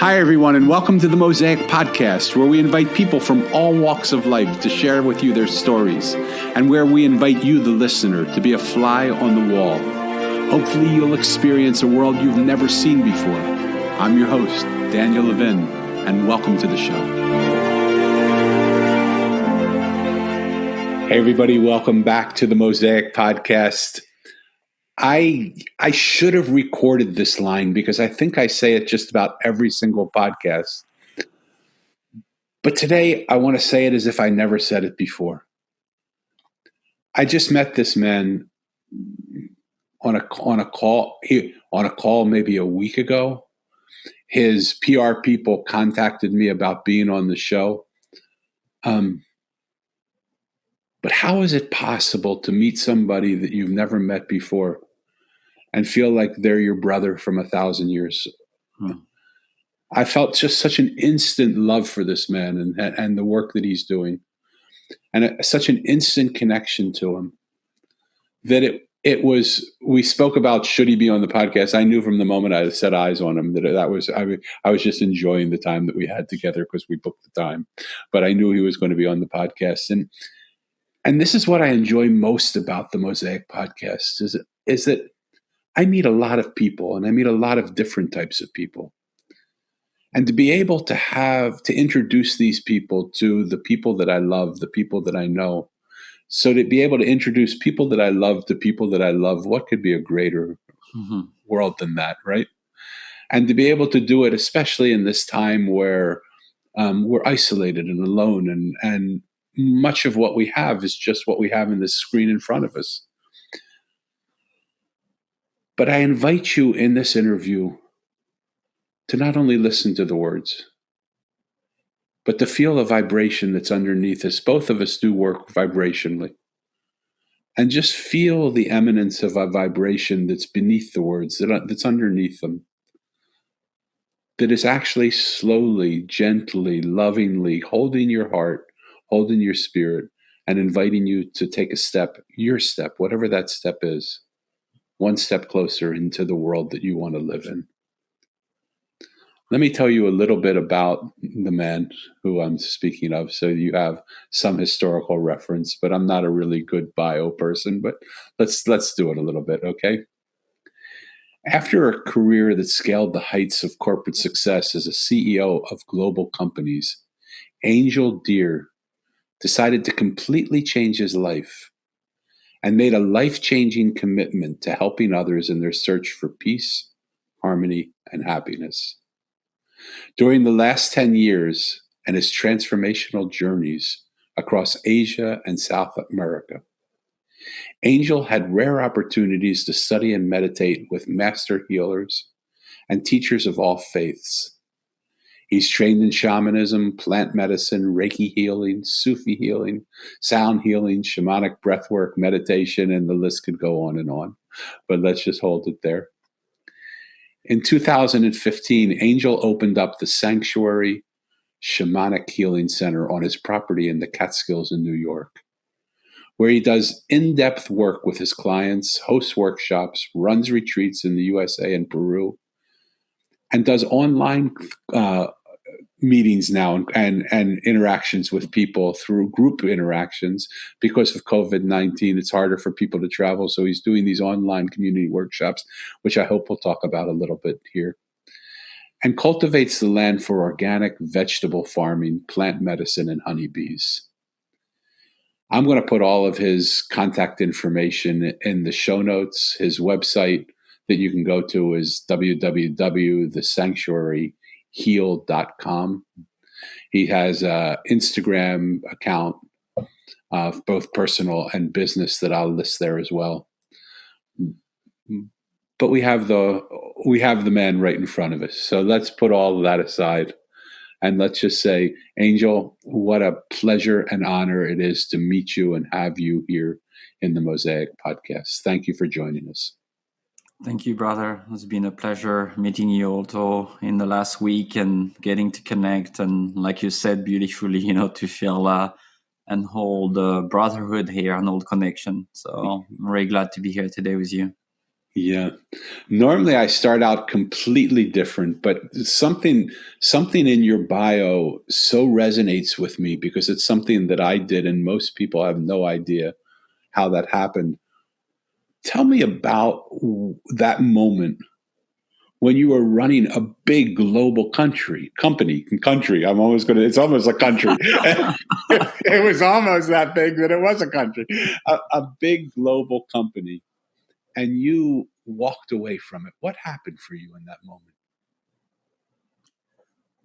Hi, everyone, and welcome to the Mosaic Podcast, where we invite people from all walks of life to share with you their stories, and where we invite you, the listener, to be a fly on the wall. Hopefully, you'll experience a world you've never seen before. I'm your host, Daniel Levin, and welcome to the show. Hey, everybody, welcome back to the Mosaic Podcast. I should have recorded this line because I think I say it just about every single podcast. But today I want to say it as if I never said it before. I just met this man on a call maybe a week ago. His PR people contacted me about being on the show. But how is it possible to meet somebody that you've never met before and feel like they're your brother from 1,000 years? I felt just such an instant love for this man and the work that he's doing, and such an instant connection to him that it was. We spoke about should he be on the podcast. I knew from the moment I set eyes on him that I was just enjoying the time that we had together because we booked the time. But I knew he was going to be on the podcast, and this is what I enjoy most about the Mosaic Podcast is that I meet a lot of people, and I meet a lot of different types of people. And to be able to introduce these people to the people that I love, the people that I know. So to be able to introduce people that I love to people that I love, what could be a greater world than that, right? And to be able to do it, especially in this time where we're isolated and alone, and much of what we have is just what we have in this screen in front of us. But I invite you in this interview to not only listen to the words, but to feel a vibration that's underneath us. Both of us do work vibrationally. And just feel the eminence of a vibration that's beneath the words, that's underneath them. That is actually slowly, gently, lovingly holding your heart, holding your spirit, and inviting you to take a step, your step, whatever that step is, one step closer into the world that you want to live in. Let me tell you a little bit about the man who I'm speaking of, so you have some historical reference, but I'm not a really good bio person, but let's do it a little bit, okay? After a career that scaled the heights of corporate success as a CEO of global companies, Angell decided to completely change his life and made a life-changing commitment to helping others in their search for peace, harmony, and happiness. During the last 10 years and his transformational journeys across Asia and South America, Angell had rare opportunities to study and meditate with master healers and teachers of all faiths. He's trained in shamanism, plant medicine, Reiki healing, Sufi healing, sound healing, shamanic breathwork, meditation, and the list could go on and on. But let's just hold it there. In 2015, Angell opened up the Sanctuary Shamanic Healing Center on his property in the Catskills in New York, where he does in-depth work with his clients, hosts workshops, runs retreats in the USA and Peru, and does online meetings now and interactions with people through group interactions. Because of COVID-19, it's harder for people to travel. So he's doing these online community workshops, which I hope we'll talk about a little bit here, and cultivates the land for organic vegetable farming, plant medicine, and honeybees. I'm going to put all of his contact information in the show notes. His website that you can go to is www.thesanctuaryheal.com. He has an Instagram account, both personal and business, that I'll list there as well. But we have the man right in front of us. So let's put all of that aside. And let's just say, Angell, what a pleasure and honor it is to meet you and have you here in the Mosaic Podcast. Thank you for joining us. Thank you, brother. It's been a pleasure meeting you also in the last week and getting to connect. And like you said beautifully, to feel and hold brotherhood here, an old connection. So I'm very glad to be here today with you. Yeah. Normally I start out completely different, but something in your bio so resonates with me because it's something that I did and most people have no idea how that happened. Tell me about that moment when you were running a big global country. I'm almost going to, it's almost a country. It was almost that big that it was a country, a big global company. And you walked away from it. What happened for you in that moment?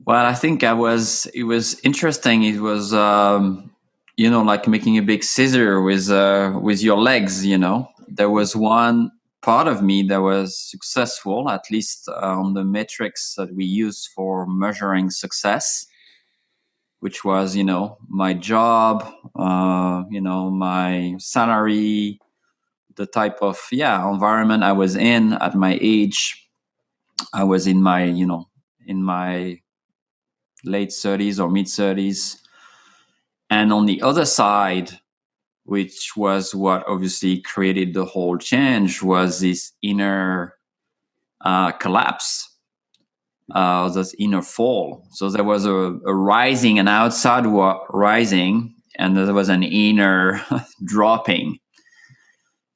Well, I think it was interesting. It was, like making a big scissor with your legs, There was one part of me that was successful, at least on the metrics that we use for measuring success, which was, my job, my salary, the type of environment I was in at my age. I was in my late 30s or mid 30s, and on the other side, which was what obviously created the whole change, was this inner collapse, this inner fall. So there was a rising, an outside rising, and there was an inner dropping.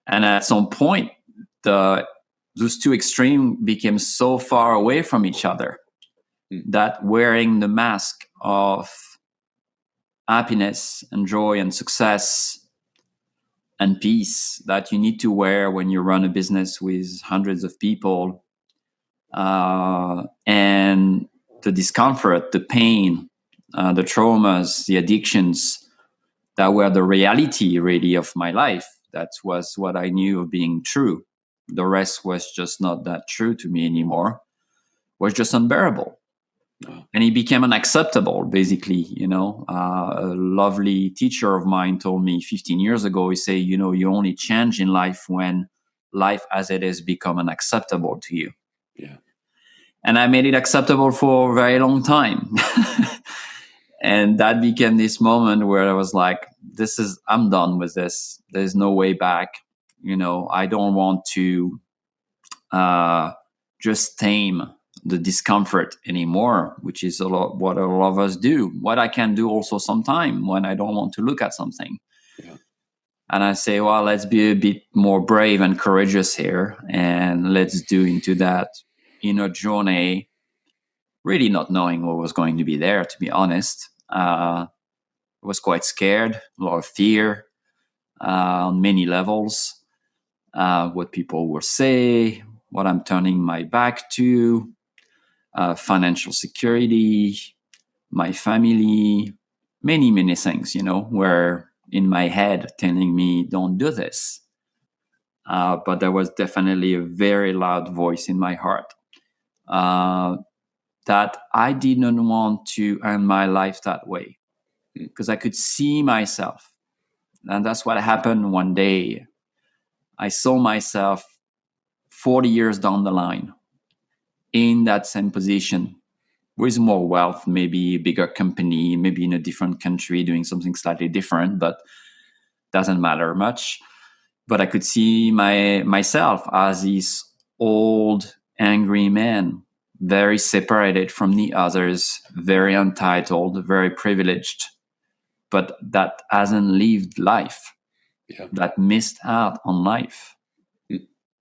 And at some point, those two extremes became so far away from each other that wearing the mask of happiness and joy and success and peace that you need to wear when you run a business with hundreds of people, and the discomfort, the pain, the traumas, the addictions that were the reality really of my life. That was what I knew of being true. The rest was just not that true to me anymore, was just unbearable. And it became unacceptable, basically. A lovely teacher of mine told me 15 years ago, he said, you only change in life when life as it is become unacceptable to you. Yeah. And I made it acceptable for a very long time. And that became this moment where I was like, I'm done with this. There's no way back. I don't want to just tame the discomfort anymore, which is what a lot of us do. What I can do also sometime when I don't want to look at something. Yeah. And I say, well, let's be a bit more brave and courageous here. And let's do into that inner journey, really not knowing what was going to be there, to be honest. I was quite scared, a lot of fear on many levels. What people will say, what I'm turning my back to, financial security, my family, many, many things, were in my head telling me, don't do this. But there was definitely a very loud voice in my heart that I didn't want to end my life that way, because I could see myself. And that's what happened one day. I saw myself 40 years down the line in that same position with more wealth, maybe a bigger company, maybe in a different country doing something slightly different, but doesn't matter much. But I could see myself as this old, angry man, very separated from the others, very untitled, very privileged, but that hasn't lived life, that missed out on life.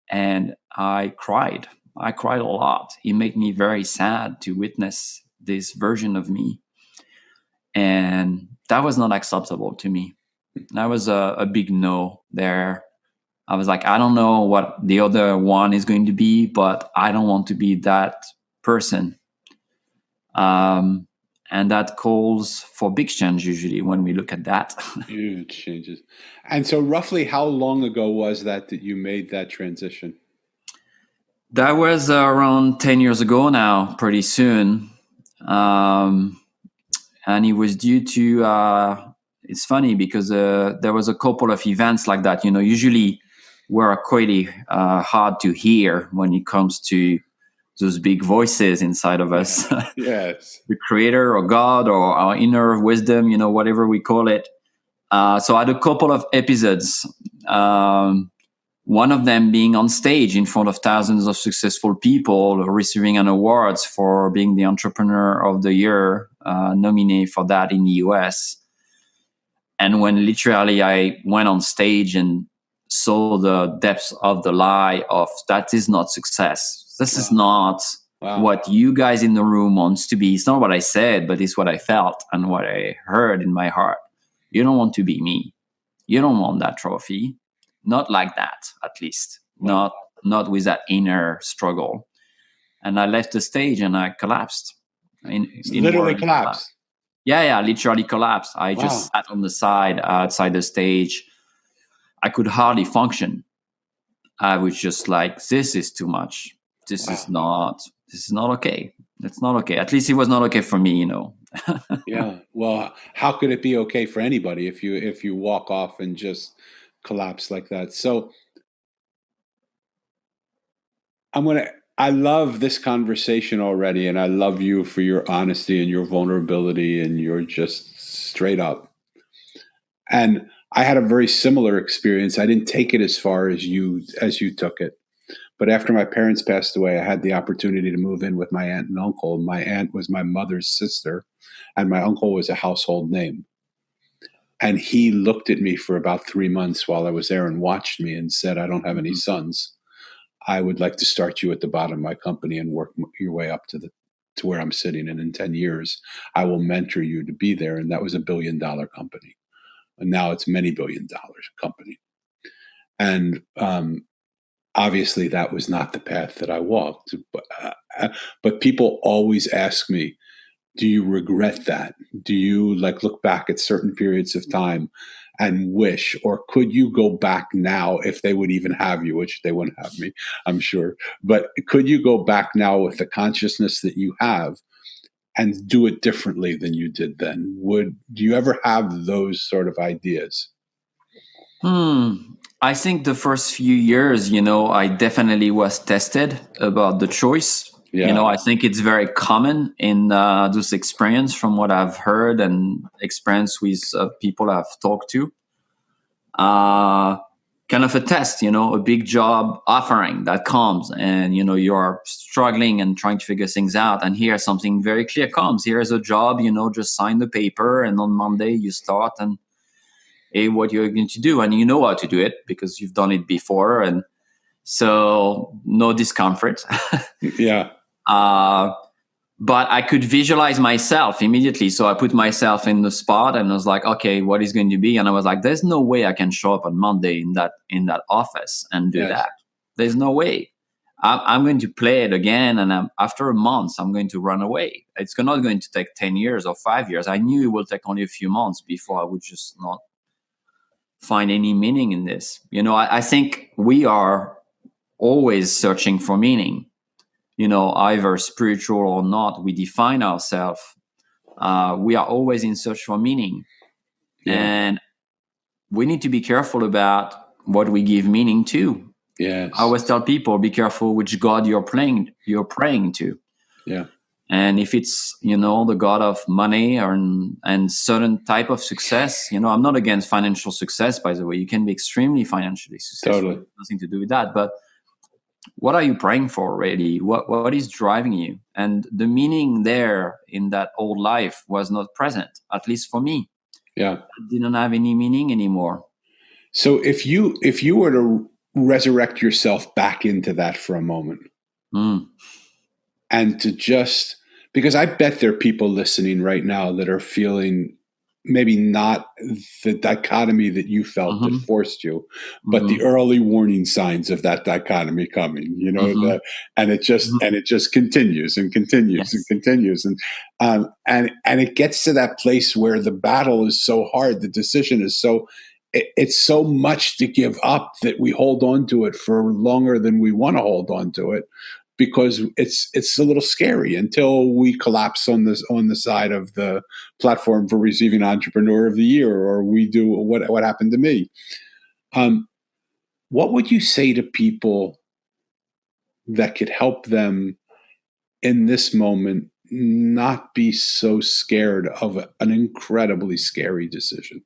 And I cried. I cried a lot. It made me very sad to witness this version of me. And that was not acceptable to me. That was a big no there. I was like, I don't know what the other one is going to be, but I don't want to be that person. And that calls for big change usually when we look at that. Huge changes. And so roughly how long ago was that you made that transition? That was around 10 years ago now, pretty soon. And it was due to, it's funny because there was a couple of events like that. Usually we're quite hard to hear when it comes to those big voices inside of us. Yes. The creator or God or our inner wisdom, whatever we call it. So I had a couple of episodes one of them being on stage in front of thousands of successful people, receiving an awards for being the entrepreneur of the year, nominee for that in the US. And when literally I went on stage and saw the depths of the lie of that is not success. This is not what you guys in the room wants to be. It's not what I said, but it's what I felt and what I heard in my heart. You don't want to be me. You don't want that trophy. Not like that, at least. Not with that inner struggle. And I left the stage and I collapsed. Literally collapsed. Yeah, literally collapsed. I just sat on the side outside the stage. I could hardly function. I was just like, this is too much. This is not okay. It's not okay. At least it was not okay for me, you know. Yeah. Well, how could it be okay for anybody if you walk off and just collapse like that? So I love this conversation already, and I love you for your honesty and your vulnerability, and you're just straight up. And I had a very similar experience. I didn't take it as far as you took it. But after my parents passed away, I had the opportunity to move in with my aunt and uncle. My aunt was my mother's sister, and my uncle was a household name. And he looked at me for about 3 months while I was there and watched me and said, I don't have any sons. I would like to start you at the bottom of my company and work your way up to where I'm sitting. And in 10 years, I will mentor you to be there. And that was $1 billion company. And now it's many $billion company. And obviously that was not the path that I walked. But people always ask me, do you regret that? Do you look back at certain periods of time and wish, or could you go back now if they would even have you, which they wouldn't have me, I'm sure. But could you go back now with the consciousness that you have and do it differently than you did then? Do you ever have those sort of ideas? I think the first few years, I definitely was tested about the choice. Yeah. I think it's very common in this experience from what I've heard and experience with people I've talked to. Kind of a test, a big job offering that comes and, you're struggling and trying to figure things out. And here something very clear comes. Here's a job, just sign the paper. And on Monday you start and what you're going to do. And you know how to do it because you've done it before. And so no discomfort. Yeah. But I could visualize myself immediately. So I put myself in the spot and I was like, okay, what is going to be? And I was like, there's no way I can show up on Monday in that office and do that. There's no way. I'm going to play it again. And after a month, I'm going to run away. It's not going to take 10 years or 5 years. I knew it will take only a few months before I would just not find any meaning in this. I think we are always searching for meaning. Either spiritual or not, we define ourselves. We are always in search for meaning. Yeah. And we need to be careful about what we give meaning to. Yes. I always tell people, be careful which God you're praying to. Yeah. And if it's, the God of money and certain type of success, I'm not against financial success, by the way. You can be extremely financially successful. Totally. Nothing to do with that. But what are you praying for, really? What is driving you? And the meaning there in that old life was not present, at least for me. Yeah. It didn't have any meaning anymore. So if you were to resurrect yourself back into that for a moment, and to just, because I bet there are people listening right now that are feeling maybe not the dichotomy that you felt that forced you, but the early warning signs of that dichotomy coming, and it just continues and continues and continues. And it gets to that place where the battle is so hard. The decision is it's so much to give up that we hold on to it for longer than we want to hold on to it, because it's a little scary until we collapse on the side of the platform for receiving Entrepreneur of the Year, or we do what happened to me. What would you say to people that could help them in this moment not be so scared of an incredibly scary decision?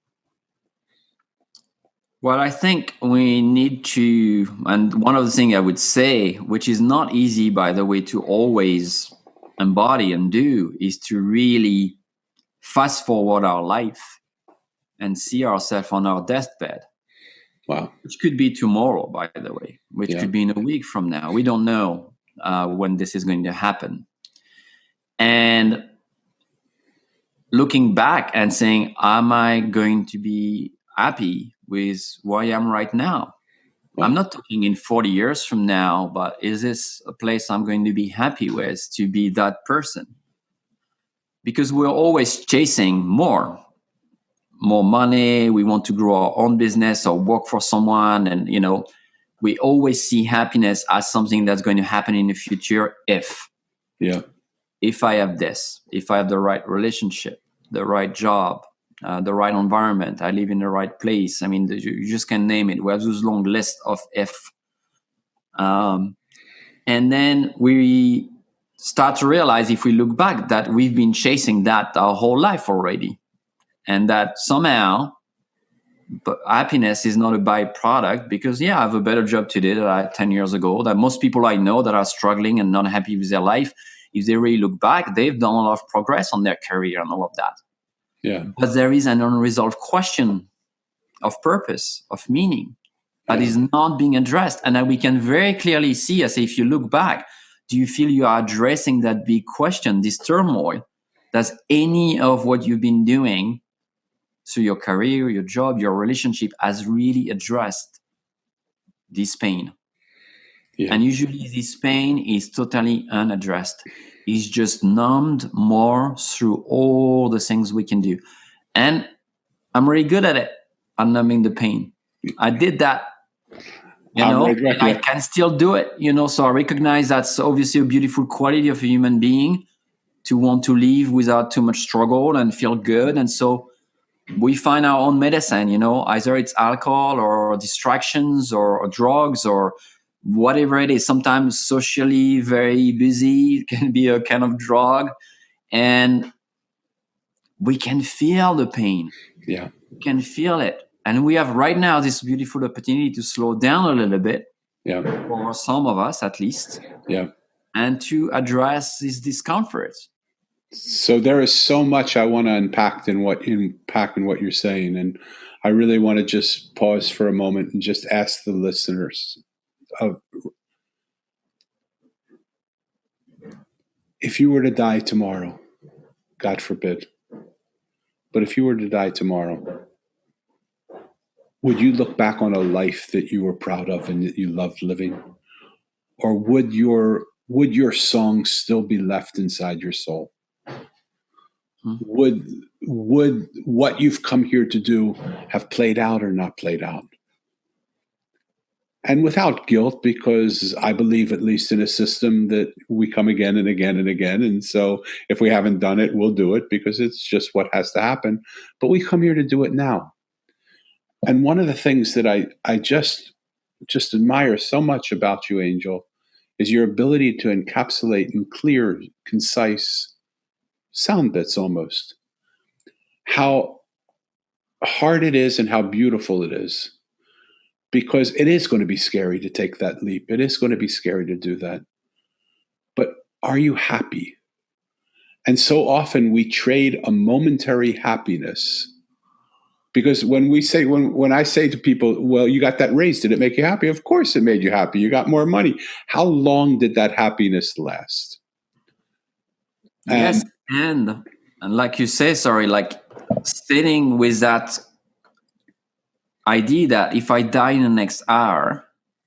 Well, I think we need to, and one of the things I would say, which is not easy, by the way, to always embody and do, is to really fast forward our life and see ourselves on our deathbed. Wow. Which could be tomorrow, by the way, which could be in a week from now. We don't know when this is going to happen. And looking back and saying, am I going to be happy with where I am right now? Wow. I'm not talking in 40 years from now, but is this a place I'm going to be happy with, to be that person? Because we're always chasing more money. We want to grow our own business or work for someone. And, we always see happiness as something that's going to happen in the future if I have this, if I have the right relationship, the right job, the right environment, I live in the right place. I mean, you just can name it. We have this long list of if. And then we start to realize, if we look back, that we've been chasing that our whole life already. And that somehow happiness is not a byproduct, because I have a better job today than I had 10 years ago. That most people I know that are struggling and not happy with their life, if they really look back, they've done a lot of progress on their career and all of that. Yeah. But there is an unresolved question of purpose, of meaning, that is not being addressed. And that we can very clearly see, as if you look back, do you feel you are addressing that big question, this turmoil? Does any of what you've been doing, so your career, your job, your relationship, has really addressed this pain? Yeah. And usually this pain is totally unaddressed. It's just numbed more through all the things we can do. And I'm really good at it, at numbing the pain. I did that, I can still do it, so I recognize that's obviously a beautiful quality of a human being, to want to live without too much struggle and feel good. And so we find our own medicine, either it's alcohol or distractions or drugs or whatever it is. Sometimes socially very busy can be a kind of drug, and we can feel the pain. Yeah. We can feel it. And we have right now this beautiful opportunity to slow down a little bit. Yeah. For some of us at least. Yeah. And to address this discomfort. So there is so much I want to unpack in what you're saying, and I really want to just pause for a moment and just ask the listeners, if you were to die tomorrow, God forbid, but if you were to die tomorrow, would you look back on a life that you were proud of and that you loved living, or would your song still be left inside your soul? Would what you've come here to do have played out or not played out? And without guilt, because I believe, at least in a system, that we come again and again and again. And so if we haven't done it, we'll do it because it's just what has to happen. But we come here to do it now. And one of the things that I just admire so much about you, Angell, is your ability to encapsulate in clear, concise sound bits almost how hard it is and how beautiful it is, because it is going to be scary to take that leap. It is going to be scary to do that. But are you happy? And so often we trade a momentary happiness, because when I say to people, well, you got that raise, did it make you happy? Of course it made you happy. You got more money. How long did that happiness last? Yes. And like you say, like sitting with that idea that if I die in the next hour,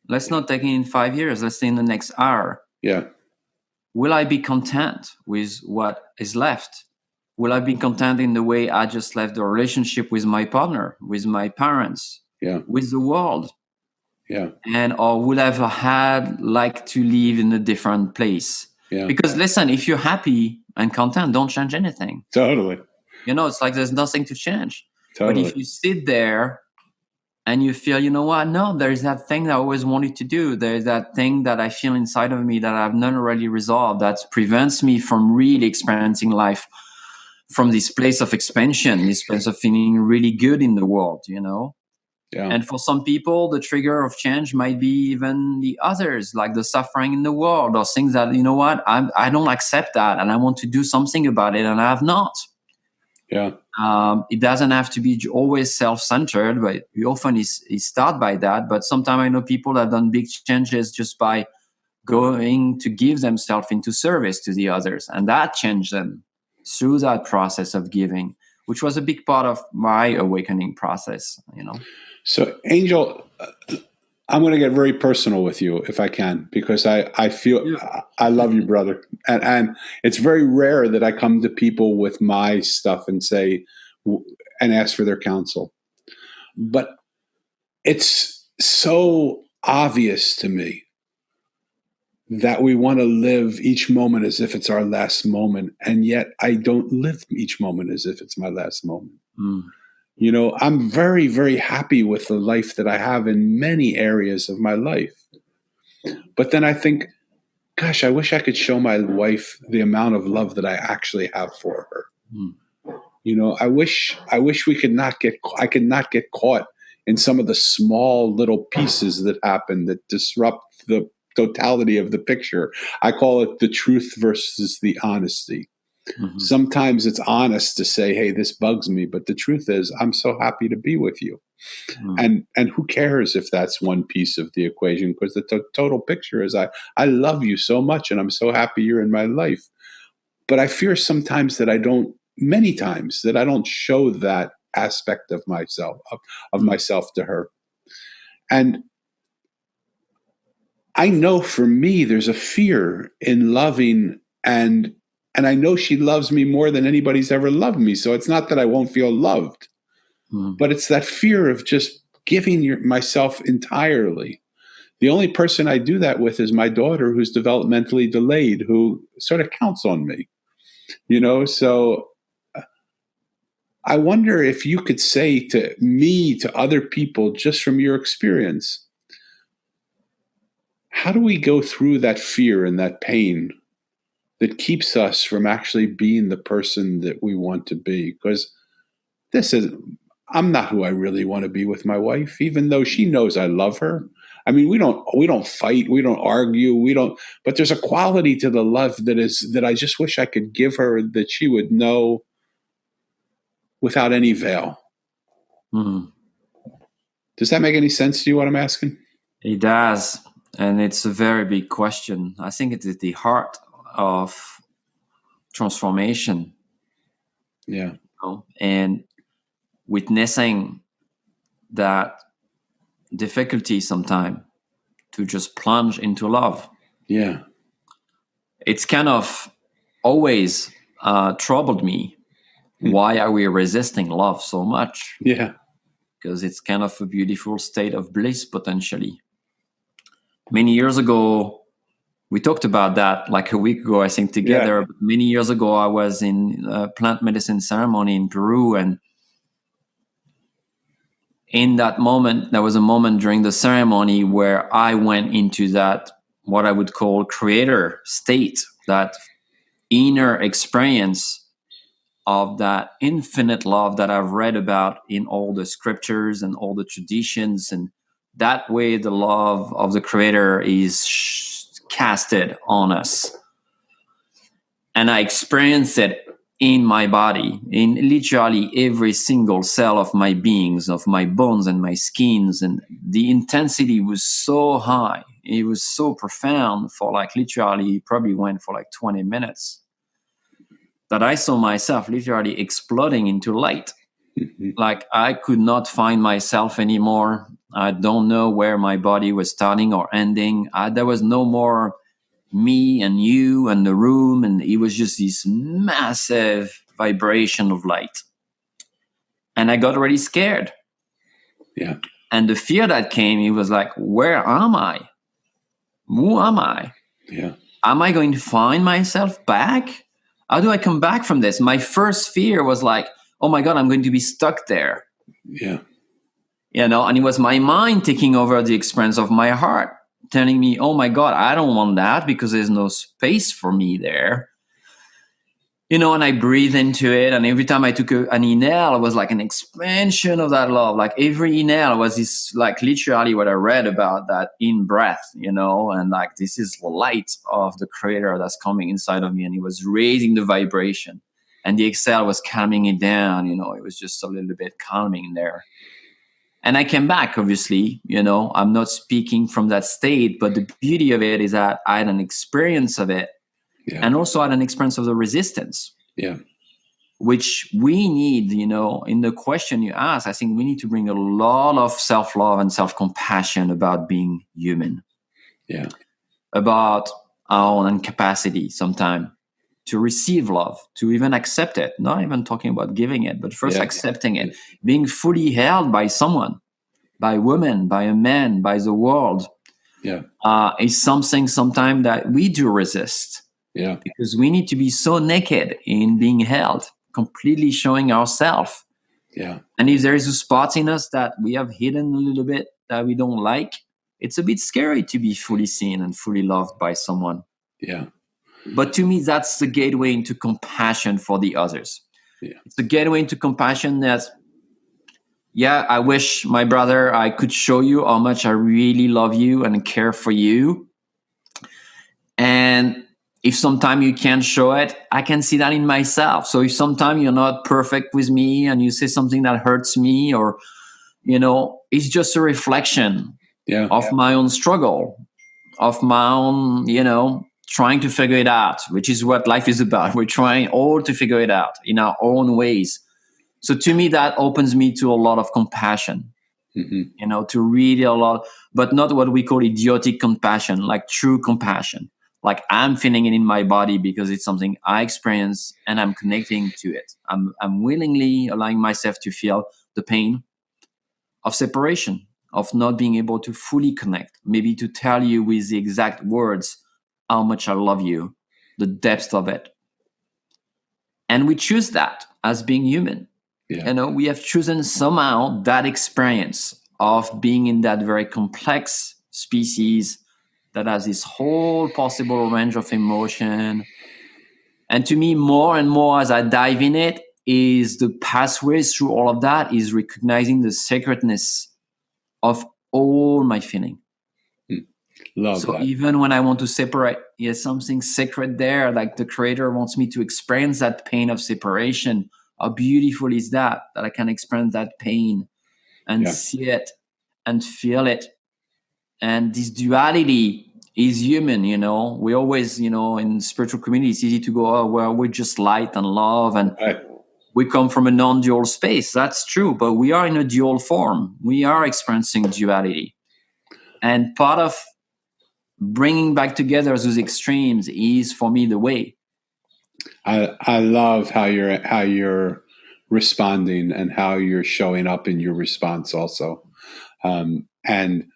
let's not take it in 5 years, let's say in the next hour. Yeah. Will I be content with what is left? Will I be content in the way I just left the relationship with my partner, with my parents, with the world? Yeah. Or will I have like to live in a different place? Yeah. Because listen, if you're happy and content, don't change anything. Totally. It's like there's nothing to change. Totally. But if you sit there and you feel, no, there's that thing that I always wanted to do. There's that thing that I feel inside of me that I've not really resolved, that prevents me from really experiencing life from this place of expansion, this place of feeling really good in the world, Yeah. And for some people, the trigger of change might be even the others, like the suffering in the world, or things that, you know what, I don't accept that and I want to do something about it, and I have not. Yeah. It doesn't have to be always self-centered, but we often is start by that. But sometimes I know people that have done big changes just by going to give themselves into service to the others, and that changed them through that process of giving, which was a big part of my awakening process, you know. So, Angell, I'm going to get very personal with you if I can, because I feel I love you, brother. And it's very rare that I come to people with my stuff and say, and ask for their counsel. But it's so obvious to me that we want to live each moment as if it's our last moment. And yet I don't live each moment as if it's my last moment. Mm. You know, I'm very, very happy with the life that I have in many areas of my life. But then I think, gosh, I wish I could show my wife the amount of love that I actually have for her. Mm. You know, I wish I could not get caught in some of the small little pieces that happen that disrupt the totality of the picture. I call it the truth versus the honesty. Mm-hmm. Sometimes it's honest to say, hey, this bugs me. But the truth is, I'm so happy to be with you. Mm. And who cares if that's one piece of the equation? Because the total picture is I love you so much and I'm so happy you're in my life. But I fear sometimes that many times that I don't show that aspect of myself, of myself to her. And I know for me, there's a fear in loving, and I know she loves me more than anybody's ever loved me. So it's not that I won't feel loved, but it's that fear of just giving myself entirely. The only person I do that with is my daughter, who's developmentally delayed, who sort of counts on me, you know? So I wonder if you could say to me, to other people, just from your experience, how do we go through that fear and that pain that keeps us from actually being the person that we want to be? Because I'm not who I really want to be with my wife, even though she knows I love her. I mean, we don't fight, we don't argue, but there's a quality to the love that I just wish I could give her, that she would know without any veil. Mm-hmm. Does that make any sense to you, what I'm asking? It does. And it's a very big question. I think it's at the heart of transformation. Yeah. You know? And witnessing that difficulty sometimes to just plunge into love. Yeah. It's kind of always troubled me. Why are we resisting love so much? Yeah. Because it's kind of a beautiful state of bliss potentially. Many years ago, we talked about that like a week ago, I think, together. Yeah. Many years ago, I was in a plant medicine ceremony in Peru. And in that moment, there was a moment during the ceremony where I went into that, what I would call creator state, that inner experience of that infinite love that I've read about in all the scriptures and all the traditions. And that way the love of the creator is casted on us. And I experienced it in my body, in literally every single cell of my beings, of my bones and my skins. And the intensity was so high. It was so profound for like literally, probably went for like 20 minutes. That I saw myself literally exploding into light. Mm-hmm. Like I could not find myself anymore. I don't know where my body was starting or ending. There was no more me and you and the room. And it was just this massive vibration of light. And I got really scared. Yeah. And the fear that came, it was like, where am I? Who am I? Yeah. Am I going to find myself back? How do I come back from this? My first fear was like, oh my God, I'm going to be stuck there. Yeah. You know, and it was my mind taking over the experience of my heart, telling me, oh my God, I don't want that because there's no space for me there. and I breathe into it. And every time I took an inhale, it was like an expansion of that love. Like every inhale was this, like literally what I read about that in breath, and like this is light of the creator that's coming inside of me. And it was raising the vibration. And the exhale was calming it down. It was just a little bit calming there. And I came back, obviously, I'm not speaking from that state, but the beauty of it is that I had an experience of it. Yeah. And also had an experience of the resistance, which we need, in the question you asked. I think we need to bring a lot of self-love and self-compassion about being human, about our own incapacity sometimes to receive love, to even accept it, not even talking about giving it, but first accepting it, being fully held by someone, by women, by a man, by the world, is something sometimes that we do resist. Yeah, because we need to be so naked in being held, completely showing ourselves. Yeah. And if there is a spot in us that we have hidden a little bit that we don't like, it's a bit scary to be fully seen and fully loved by someone. Yeah. But to me, that's the gateway into compassion for the others. Yeah. It's the gateway into compassion that, I wish, my brother, I could show you how much I really love you and care for you. And if sometimes you can't show it, I can see that in myself. So if sometimes you're not perfect with me and you say something that hurts me, or, it's just a reflection of my own struggle, of my own, trying to figure it out, which is what life is about. We're trying all to figure it out in our own ways. So to me, that opens me to a lot of compassion, to really a lot, but not what we call idiotic compassion, like true compassion. Like I'm feeling it in my body because it's something I experience and I'm connecting to it. I'm willingly allowing myself to feel the pain of separation, of not being able to fully connect, maybe to tell you with the exact words how much I love you, the depth of it. And we choose that as being human. Yeah. We have chosen somehow that experience of being in that very complex species that has this whole possible range of emotion. And to me, more and more as I dive in it, is the pathways through all of that is recognizing the sacredness of all my feeling. Love so that. Even when I want to separate, there's something sacred there, like the creator wants me to experience that pain of separation. How beautiful is that I can experience that pain and see it and feel it. And this duality is human, We always, in spiritual community, it's easy to go, we're just light and love. And we come from a non-dual space. That's true. But we are in a dual form. We are experiencing duality. And part of bringing back together those extremes is, for me, the way. I love how you're responding and how you're showing up in your response also. And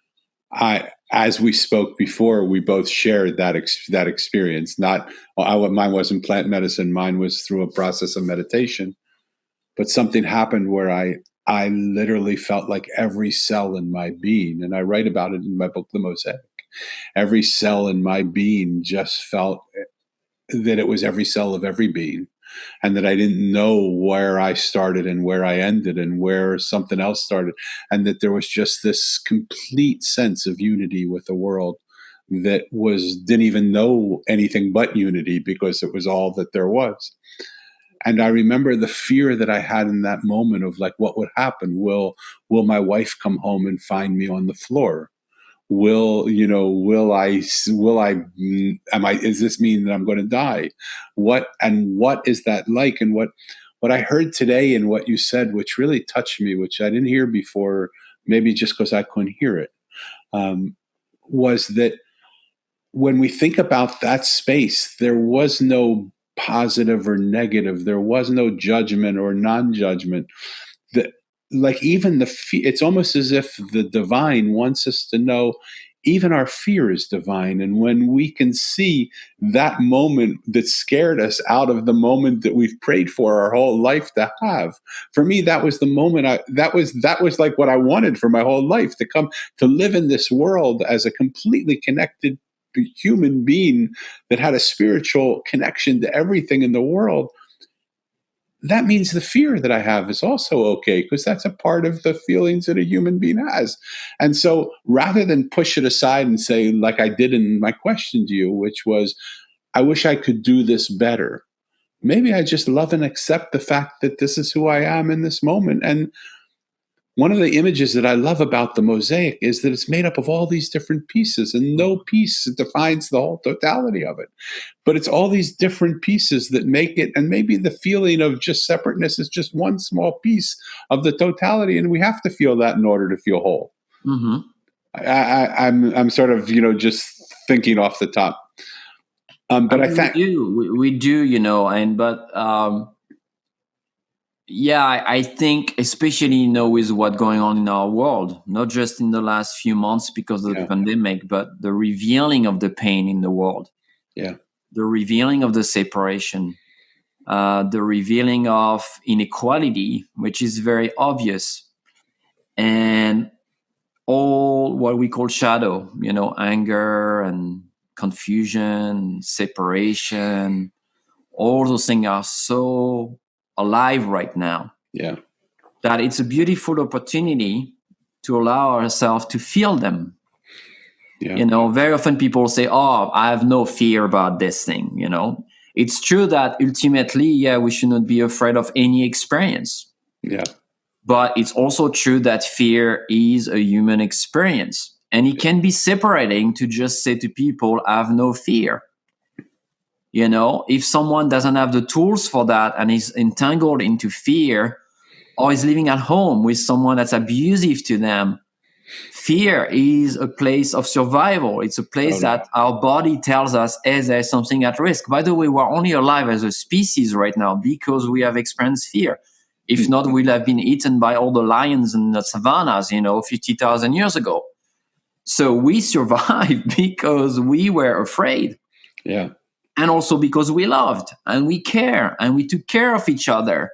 as we spoke before, we both shared that experience. Mine wasn't plant medicine. Mine was through a process of meditation. But something happened where I literally felt like every cell in my being, and I write about it in my book, The Mosaic. Every cell in my being just felt that it was every cell of every being, and that I didn't know where I started and where I ended and where something else started, and that there was just this complete sense of unity with the world that didn't even know anything but unity, because it was all that there was. And I remember the fear that I had in that moment of like, what would happen? Will my wife come home and find me on the floor? Does this mean that I'm going to die? What is that like? And what I heard today and what you said, which really touched me, which I didn't hear before, maybe just because I couldn't hear it, was that when we think about that space, there was no positive or negative. There was no judgment or non-judgment. Like even it's almost as if the divine wants us to know even our fear is divine. And when we can see that moment that scared us out of the moment that we've prayed for our whole life to have, for me, that was the moment that was like what I wanted for my whole life, to come to live in this world as a completely connected human being that had a spiritual connection to everything in the world. that means the fear that I have is also okay, because that's a part of the feelings that a human being has. And so rather than push it aside and say, like I did in my question to you, which was, I wish I could do this better. Maybe I just love and accept the fact that this is who I am in this moment. And one of the images that I love about the mosaic is that it's made up of all these different pieces, and no piece defines the whole totality of it. But it's all these different pieces that make it, and maybe the feeling of just separateness is just one small piece of the totality, and we have to feel that in order to feel whole. Mm-hmm. I'm sort of, just thinking off the top. But I think we do, I think especially, with what's going on in our world, not just in the last few months because of the pandemic, but the revealing of the pain in the world. Yeah. The revealing of the separation, the revealing of inequality, which is very obvious, and all what we call shadow, anger and confusion, separation, all those things are so alive right now. Yeah. That it's a beautiful opportunity to allow ourselves to feel them. Yeah. Very often people say, oh, I have no fear about this thing. It's true that ultimately, we should not be afraid of any experience. Yeah. But it's also true that fear is a human experience. And it can be separating to just say to people, I have no fear. If someone doesn't have the tools for that and is entangled into fear, or is living at home with someone that's abusive to them, fear is a place of survival. It's a place that our body tells us, hey, there's something at risk. By the way, we're only alive as a species right now because we have experienced fear. If not, we'd have been eaten by all the lions in the savannas, 50,000 years ago. So we survived because we were afraid. Yeah. And also because we loved and we care and we took care of each other.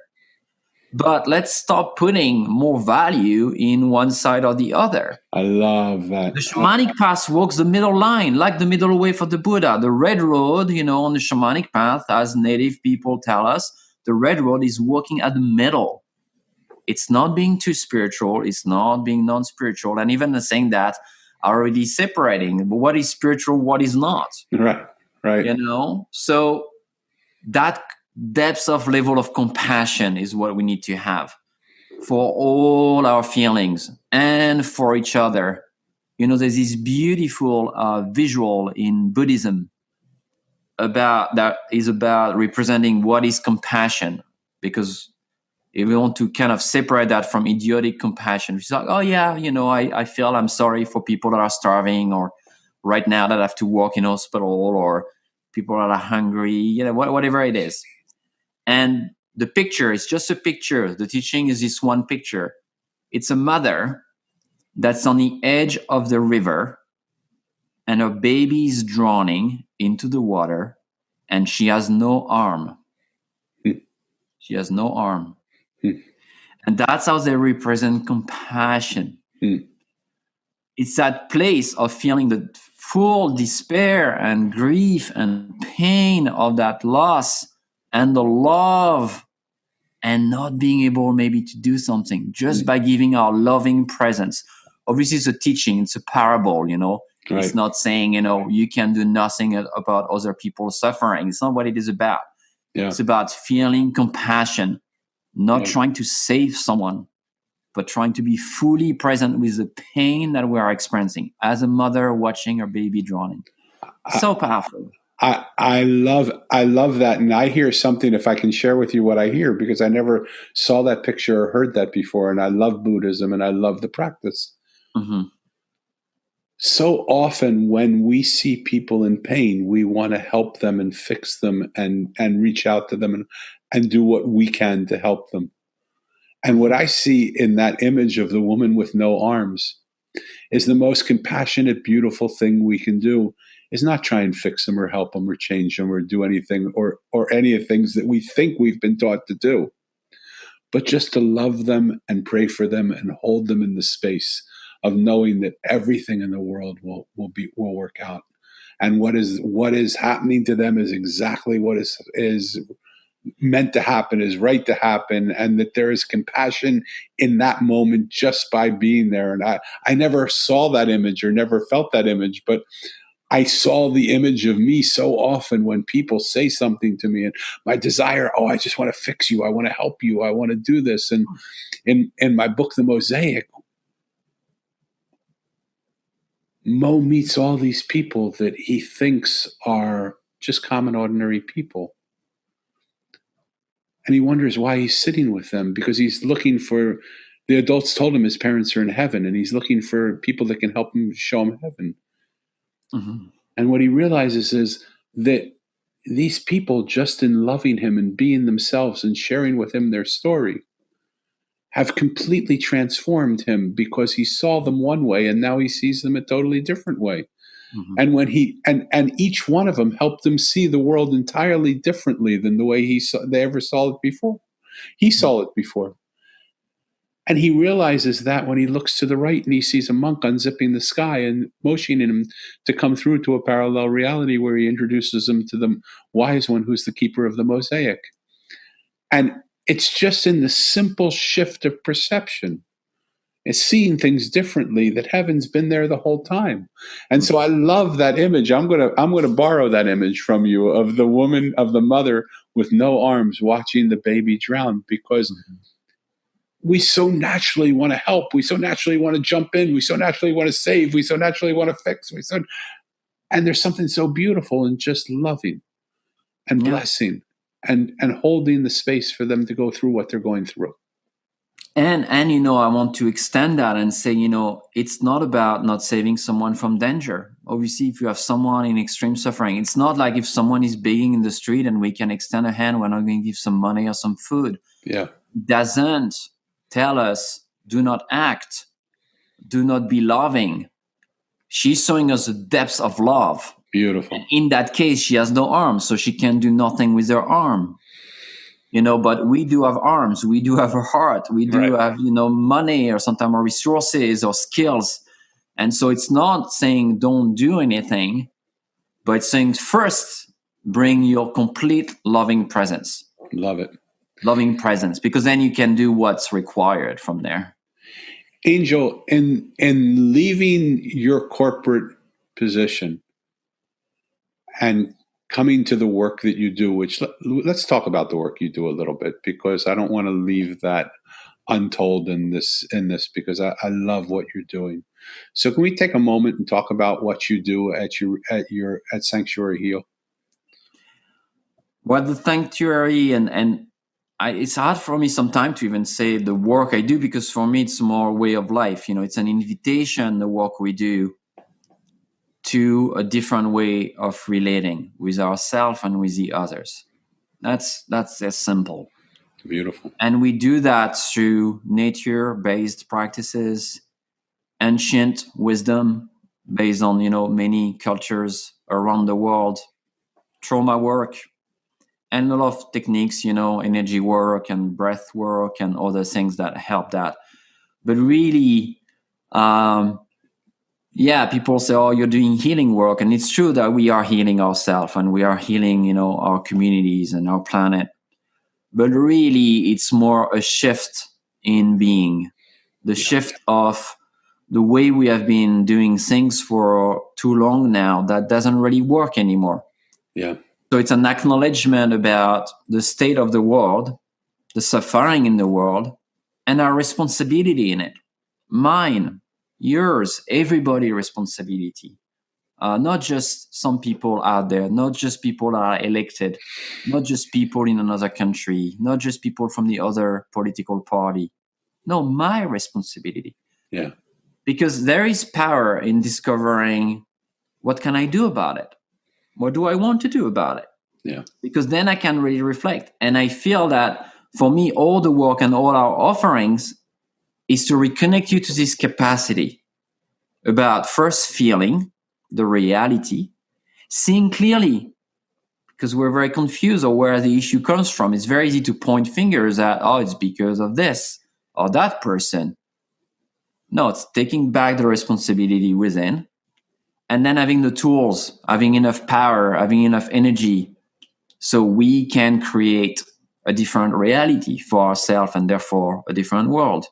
But let's stop putting more value in one side or the other. I love that. The shamanic path walks the middle line, like the middle way for the Buddha. The red road, on the shamanic path, as native people tell us, the red road is walking at the middle. It's not being too spiritual. It's not being non-spiritual. And even saying that are already separating what is spiritual, what is not. Right. So that depth of level of compassion is what we need to have for all our feelings and for each other. There's this beautiful visual in Buddhism that is about representing what is compassion, because if we want to kind of separate that from idiotic compassion, it's like, oh yeah, I feel I'm sorry for people that are starving, or right now that have to work in hospital, or people that are hungry, whatever it is. And the picture is just a picture. The teaching is this one picture. It's a mother that's on the edge of the river, and her baby is drowning into the water, and she has no arm. She has no arm. And that's how they represent compassion. It's that place of feeling the full despair and grief and pain of that loss, and the love, and not being able maybe to do something just by giving our loving presence. Obviously, it's a teaching, it's a parable, Right. It's not saying, you can do nothing about other people's suffering. It's not what it is about. Yeah. It's about feeling compassion, not trying to save someone, but trying to be fully present with the pain that we are experiencing as a mother watching her baby drowning. So powerful. I love that. And I hear something, if I can share with you what I hear, because I never saw that picture or heard that before. And I love Buddhism and I love the practice. Mm-hmm. So often when we see people in pain, we want to help them and fix them and reach out to them and do what we can to help them. And what I see in that image of the woman with no arms is the most compassionate, beautiful thing we can do, is not try and fix them or help them or change them or do anything or any of the things that we think we've been taught to do, but just to love them and pray for them and hold them in the space of knowing that everything in the world will work out. And what is happening to them is exactly what is meant to happen is right to happen, and that there is compassion in that moment just by being there. And I never saw that image or never felt that image, but I saw the image of me so often when people say something to me, and my desire, I just want to fix you. I want to help you. I want to do this. And in my book, The Mosaic, Mo meets all these people that he thinks are just common, ordinary people. And he wonders why he's sitting with them, because he's looking for, the adults told him his parents are in heaven, and he's looking for people that can help him, show him heaven. Mm-hmm. And what he realizes is that these people, just in loving him and being themselves and sharing with him their story, have completely transformed him, because he saw them one way and now he sees them a totally different way. Mm-hmm. And when he and each one of them helped him see the world entirely differently than the way they ever saw it before. He saw it before. And he realizes that when he looks to the right and he sees a monk unzipping the sky and motioning him to come through to a parallel reality where he introduces him to the wise one who's the keeper of the mosaic. And it's just in the simple shift of perception, it's seeing things differently, that heaven's been there the whole time. And so I love that image. I'm gonna borrow that image from you of the woman, of the mother with no arms watching the baby drown, because we so naturally want to help. We so naturally want to jump in. We so naturally want to save. We so naturally want to fix. And there's something so beautiful in just loving and blessing and holding the space for them to go through what they're going through. And I want to extend that and say, it's not about not saving someone from danger. Obviously, if you have someone in extreme suffering, it's not like if someone is begging in the street and we can extend a hand, we're not going to give some money or some food. Yeah. It doesn't tell us, do not act, do not be loving. She's showing us the depths of love. Beautiful. And in that case, she has no arms, so she can do nothing with her arm. But we do have arms, we do have a heart, we do have, money or sometimes resources or skills. And so it's not saying don't do anything, but it's saying first, bring your complete loving presence. Love it. Loving presence, because then you can do what's required from there. Angell, in leaving your corporate position and coming to the work that you do, which let's talk about the work you do a little bit, because I don't want to leave that untold in this, because I love what you're doing. So can we take a moment and talk about what you do at Sanctuary Heal? Well, the sanctuary and it's hard for me sometimes to even say the work I do, because for me it's more way of life. It's an invitation, the work we do, to a different way of relating with ourselves and with the others. That's as simple. Beautiful. And we do that through nature-based practices, ancient wisdom based on, many cultures around the world, trauma work, and a lot of techniques, energy work and breath work and other things that help that. But really, people say, you're doing healing work. And it's true that we are healing ourselves and we are healing, our communities and our planet. But really, it's more a shift in being, the shift of the way we have been doing things for too long now that doesn't really work anymore. Yeah. So it's an acknowledgement about the state of the world, the suffering in the world, and our responsibility in it. Mine, yours, everybody's responsibility. Not just some people out there, not just people that are elected, not just people in another country, not just people from the other political party. No, my responsibility. Yeah. Because there is power in discovering, what can I do about it? What do I want to do about it? Yeah. Because then I can really reflect. And I feel that for me, all the work and all our offerings is to reconnect you to this capacity about first feeling the reality, seeing clearly, because we're very confused or where the issue comes from. It's very easy to point fingers at, it's because of this or that person. No, it's taking back the responsibility within, and then having the tools, having enough power, having enough energy, so we can create a different reality for ourselves and therefore a different world.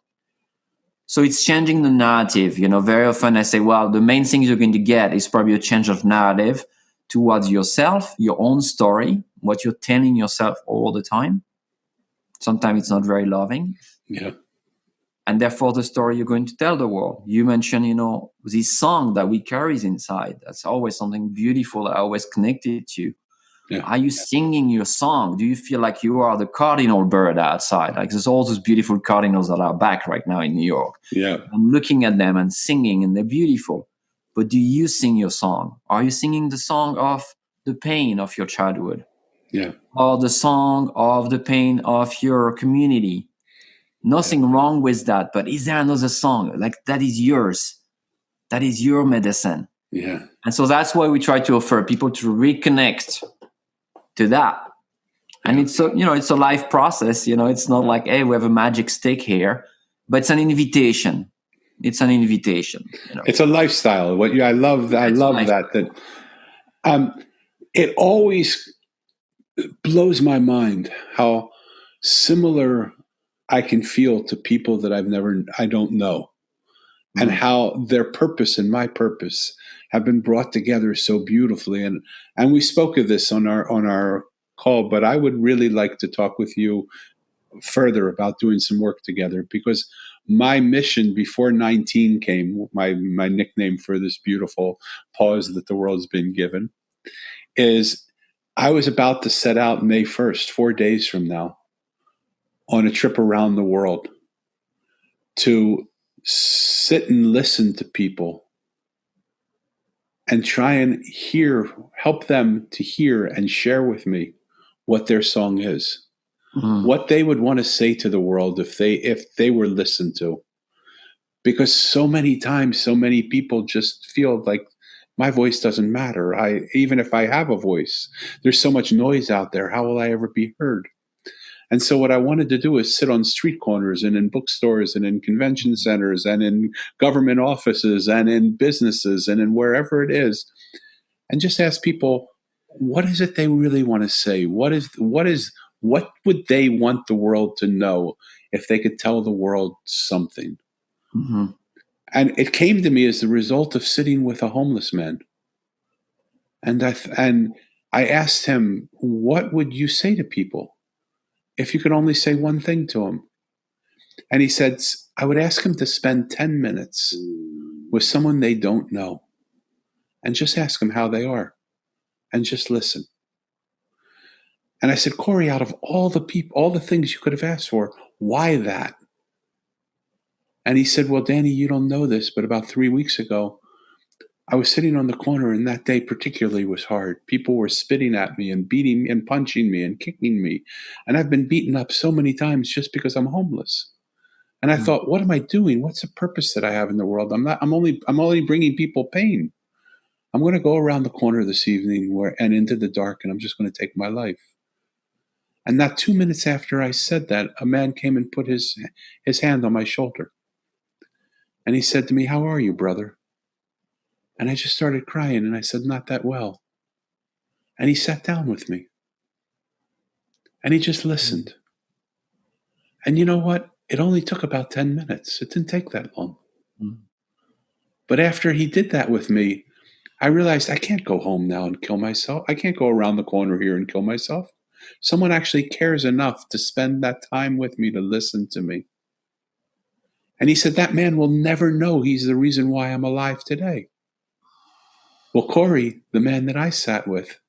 So it's changing the narrative. Very often I say, well, the main thing you're going to get is probably a change of narrative towards yourself, your own story, what you're telling yourself all the time. Sometimes it's not very loving. Yeah. And therefore the story you're going to tell the world. You mentioned, this song that we carry inside. That's always something beautiful I always connected to. Yeah. Are you singing your song? Do you feel like you are the cardinal bird outside? Like there's all those beautiful cardinals that are back right now in New York. Yeah. I'm looking at them and singing, and they're beautiful. But do you sing your song? Are you singing the song of the pain of your childhood? Yeah. Or the song of the pain of your community? Nothing wrong with that. But is there another song? Like that is yours. That is your medicine. Yeah. And so that's why we try to offer people to reconnect to that. And it's a life process. It's not like, hey, we have a magic stick here, but it's an invitation. It's an invitation. It's a lifestyle. I love that it always blows my mind how similar I can feel to people that I don't know, and how their purpose and my purpose have been brought together so beautifully. And we spoke of this on our call, but I would really like to talk with you further about doing some work together, because my mission before 19 came, my nickname for this beautiful pause that the world's been given, is I was about to set out May 1st, 4 days from now, on a trip around the world to sit and listen to people and try and help them to hear and share with me what their song is, what they would want to say to the world if they were listened to. Because so many times, so many people just feel like my voice doesn't matter. Even if I have a voice, there's so much noise out there. How will I ever be heard? And so what I wanted to do is sit on street corners and in bookstores and in convention centers and in government offices and in businesses and in wherever it is, and just ask people, what is it they really want to say? What would they want the world to know if they could tell the world something? Mm-hmm. And it came to me as the result of sitting with a homeless man. And I asked him, what would you say to people if you could only say one thing to them? And he said, I would ask him to spend 10 minutes with someone they don't know and just ask them how they are and just listen. And I said, Corey, out of all the things you could have asked for, why that? And he said, well, Danny, you don't know this, but about 3 weeks ago, I was sitting on the corner, and that day particularly was hard. People were spitting at me and beating and punching me and kicking me. And I've been beaten up so many times just because I'm homeless. And I thought, what am I doing? What's the purpose that I have in the world? I'm only bringing people pain. I'm going to go around the corner this evening and into the dark, and I'm just going to take my life. And not 2 minutes after I said that, a man came and put his hand on my shoulder. And he said to me, how are you, brother? And I just started crying, and I said, not that well. And he sat down with me. And he just listened. And you know what? It only took about 10 minutes. It didn't take that long. But after he did that with me, I realized I can't go home now and kill myself. I can't go around the corner here and kill myself. Someone actually cares enough to spend that time with me to listen to me. And he said, that man will never know he's the reason why I'm alive today. Well, Corey, the man that I sat with,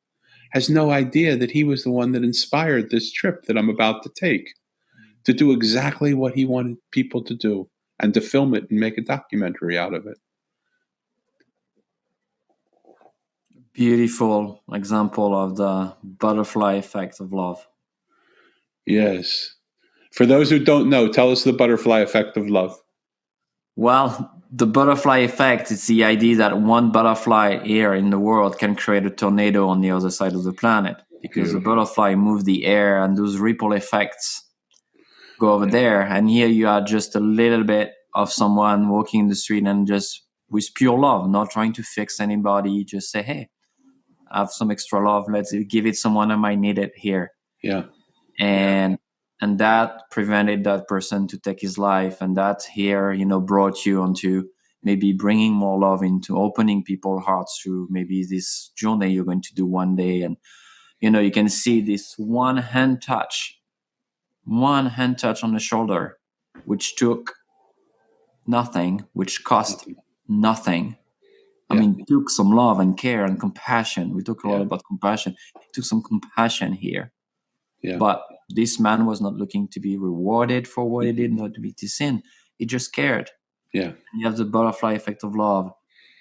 has no idea that he was the one that inspired this trip that I'm about to take, to do exactly what he wanted people to do and to film it and make a documentary out of it. Beautiful example of the butterfly effect of love. Yes. For those who don't know, tell us the butterfly effect of love. Well, the butterfly effect is the idea that one butterfly here in the world can create a tornado on the other side of the planet, because the butterfly moves the air and those ripple effects go over there. And here you are just a little bit of someone walking in the street and just with pure love, not trying to fix anybody, just say, hey, I have some extra love. Let's give it someone who might need it here. Yeah. and that prevented that person to take his life, and that here brought you onto maybe bringing more love into opening people's hearts through maybe this journey you're going to do one day. And you can see this one hand touch on the shoulder, which took nothing, which cost nothing. I mean, it took some love and care and compassion. We talk a lot about compassion. It took some compassion here. Yeah. But this man was not looking to be rewarded for what he did, not to be seen. He just cared. Yeah. And you have the butterfly effect of love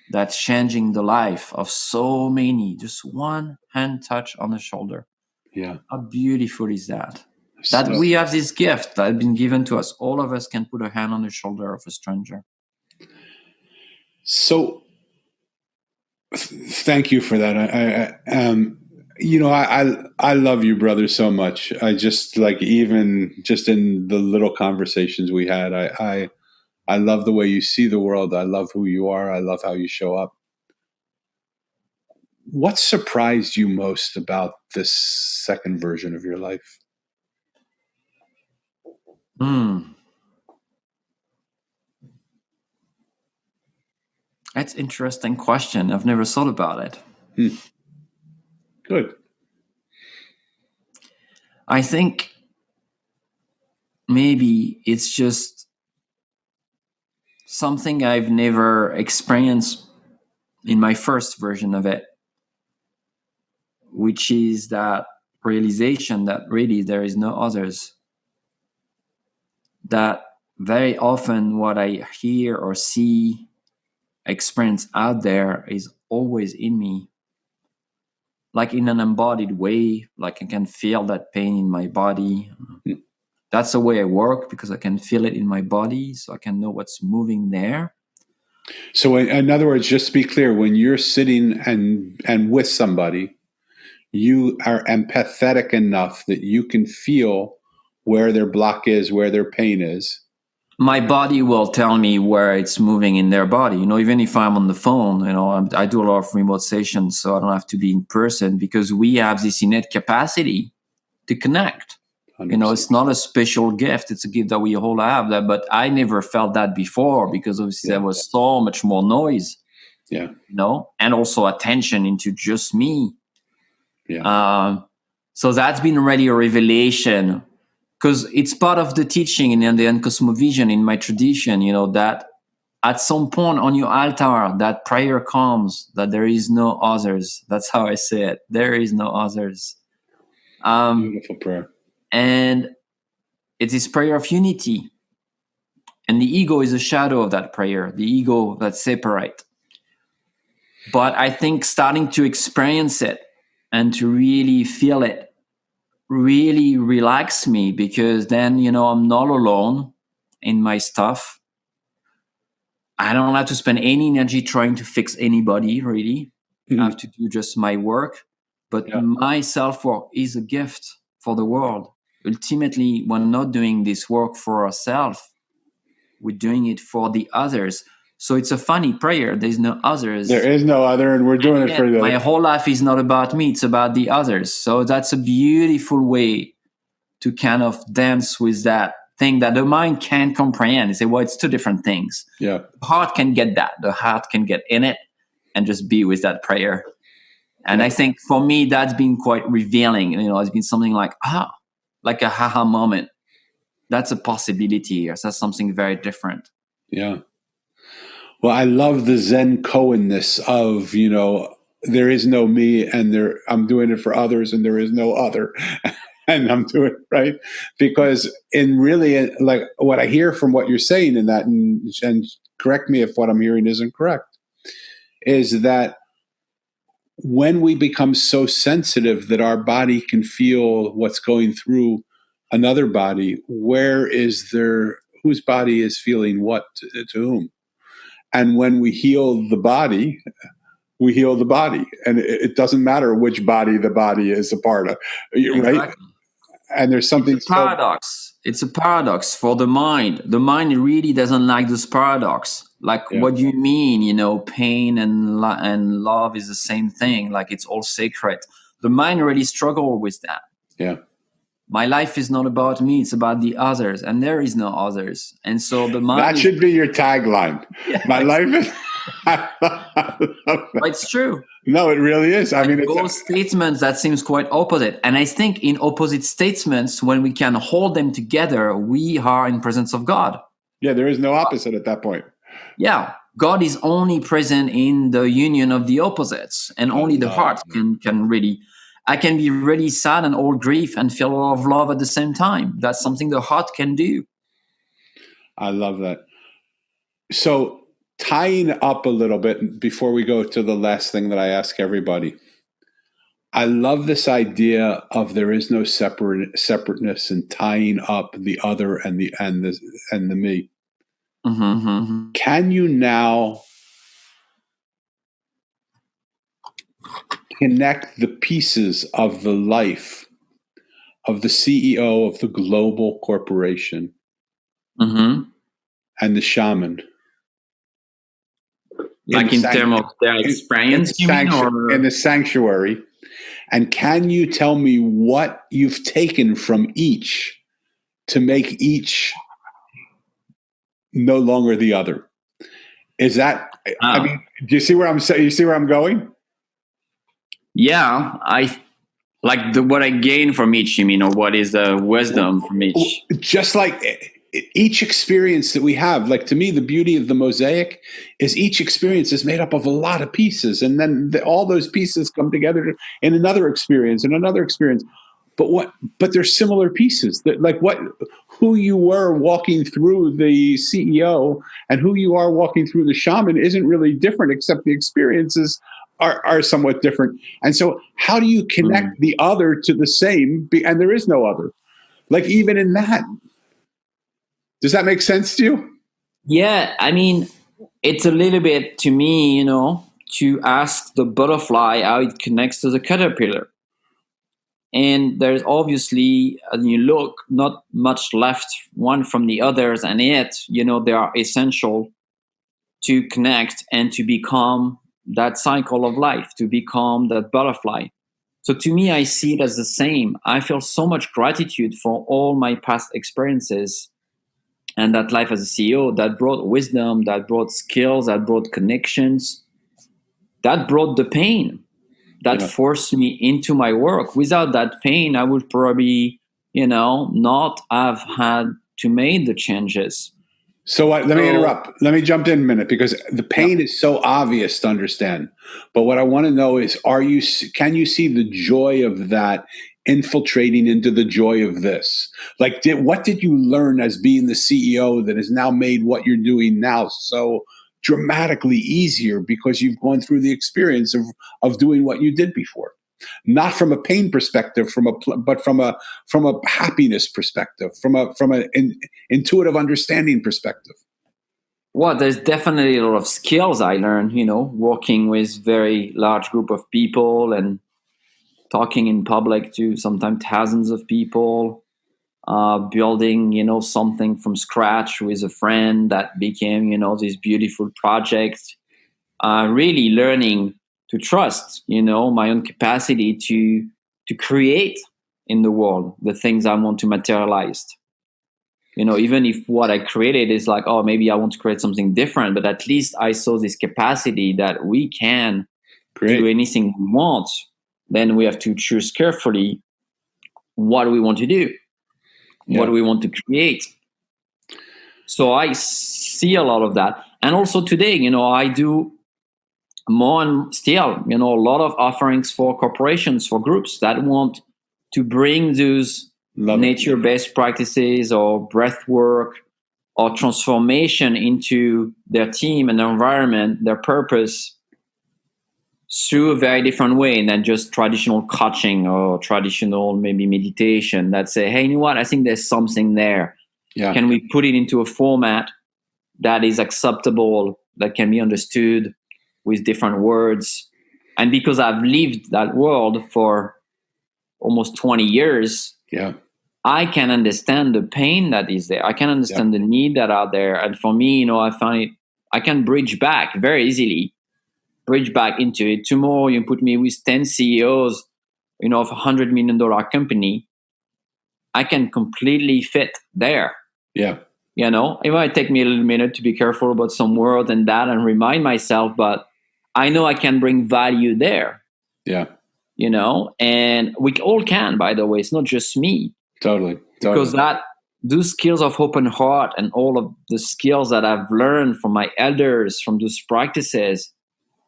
that's changing the life of so many. Just one hand touch on the shoulder. Yeah. How beautiful is that? That we have this gift that has been given to us. All of us can put a hand on the shoulder of a stranger. So thank you for that. I love you, brother, so much. I just even just in the little conversations we had, I love the way you see the world. I love who you are. I love how you show up. What surprised you most about this second version of your life? That's an interesting question. I've never thought about it. Good. I think maybe it's just something I've never experienced in my first version of it, which is that realization that really there is no others. That very often what I hear or see, experience out there is always in me, like in an embodied way, like I can feel that pain in my body. That's the way I work, because I can feel it in my body, so I can know what's moving there. So in other words, just to be clear, when you're sitting and with somebody, you are empathetic enough that you can feel where their block is, where their pain is. My body will tell me where it's moving in their body. Even if I'm on the phone, I do a lot of remote sessions, so I don't have to be in person, because we have this innate capacity to connect. 100%. It's not a special gift. It's a gift that we all have that, but I never felt that before, because obviously there was so much more noise. Yeah. And also attention into just me. Yeah. So that's been really a revelation, because it's part of the teaching in the Indian cosmovision in my tradition, that at some point on your altar, that prayer comes, that there is no others. That's how I say it. There is no others. Beautiful prayer. And it is prayer of unity. And the ego is a shadow of that prayer, the ego that's separate. But I think starting to experience it and to really feel it really relaxed me, because then, I'm not alone in my stuff. I don't have to spend any energy trying to fix anybody, really. I have to do just my work. But my self-work is a gift for the world. Ultimately, we're not doing this work for ourselves. We're doing it for the others. So it's a funny prayer. There's no others. There is no other, and we're doing it for the... My whole life is not about me. It's about the others. So that's a beautiful way to kind of dance with that thing that the mind can't comprehend. You say, well, it's two different things. Yeah. The heart can get that. The heart can get in it and just be with that prayer. And I think for me, that's been quite revealing. It's been something like a aha moment. That's a possibility. That's something very different. Yeah. Well, I love the Zen Koan-ness of, there is no me, and I'm doing it for others, and there is no other. And I'm doing it, right? Because in really, like, what I hear from what you're saying in that, and correct me if what I'm hearing isn't correct, is that when we become so sensitive that our body can feel what's going through another body, whose body is feeling what to whom? And when we heal the body, we heal the body. And it doesn't matter which body the body is a part of, right? Exactly. And there's something... It's a paradox. It's a paradox for the mind. The mind really doesn't like this paradox. Like, what do you mean? Pain and love is the same thing. Like, it's all sacred. The mind really struggles with that. Yeah. My life is not about me, it's about the others, and there is no others. And so the mind That should be your tagline. Yeah, My life is... I love that. it's true. No, it really is. I mean, it's Both statements that seems quite opposite. And I think in opposite statements, when we can hold them together, we are in presence of God. yeah, there is no opposite at that point. Yeah. God is only present in the union of the opposites, and only the heart can really... I can be really sad and all grief and feel a lot of love at the same time. That's something the heart can do. I love that. So tying up a little bit before we go to the last thing that I ask everybody, I love this idea of there is no separateness and tying up the other and the me. Mm-hmm. Can you now connect the pieces of the life of the CEO of the global corporation Mm-hmm. and the shaman? Like in terms of their experience, you mean, or in the sanctuary. And can you tell me what you've taken from each to make each no longer the other? Is that, I mean, do you see where I'm saying? You see where I'm going? Yeah, I like what I gain from each. You mean, or what is the wisdom from each? Just like each experience that we have, like to me, the beauty of the Mosaic is each experience is made up of a lot of pieces, and then all those pieces come together in another experience and another experience. But they're similar pieces. That like who you were walking through the CEO and who you are walking through the shaman isn't really different, except the experiences are somewhat different. And so, how do you connect the other to the same? And there is no other. Like even in that. Does that make sense to you? Yeah, I mean, it's a little bit to me, to ask the butterfly how it connects to the caterpillar. And there's obviously, as you look, not much left one from the others, and yet, they are essential to connect and to become that cycle of life, to become that butterfly. So to me, I see it as the same. I feel so much gratitude for all my past experiences and that life as a CEO that brought wisdom, that brought skills, that brought connections, that brought the pain, that forced me into my work. Without that pain, I would probably, not have had to make the changes. So let me interrupt. Let me jump in a minute, because the pain is so obvious to understand. But what I want to know is, can you see the joy of that infiltrating into the joy of this? Like, what did you learn as being the CEO that has now made what you're doing now so dramatically easier, because you've gone through the experience of doing what you did before? Not from a pain perspective, but from a happiness perspective, from an intuitive understanding perspective. Well, there's definitely a lot of skills I learned, working with very large group of people and talking in public to sometimes thousands of people, building, something from scratch with a friend that became, this beautiful project, really learning to trust, my own capacity to create in the world the things I want to materialize. Even if what I created is like, oh, maybe I want to create something different, but at least I saw this capacity that we can do anything we want. Then we have to choose carefully what we want to do, what we want to create. So I see a lot of that. And also today, I do more and still, a lot of offerings for corporations, for groups that want to bring those nature-based practices or breath work or transformation into their team and their environment, their purpose, through a very different way than just traditional coaching or traditional maybe meditation that say, hey, you know what, I think there's something there. Yeah. Can we put it into a format that is acceptable, that can be understood with different words? And because I've lived that world for almost 20 years, I can understand the pain that is there. I can understand the need that are there. And for me, I find it, I can bridge back very easily, bridge back into it. Tomorrow, you put me with 10 CEOs, of $100 million company. I can completely fit there. Yeah. It might take me a little minute to be careful about some words and that and remind myself, but I know I can bring value there. Yeah. And we all can, by the way. It's not just me. Totally. Because those skills of open heart and all of the skills that I've learned from my elders, from those practices,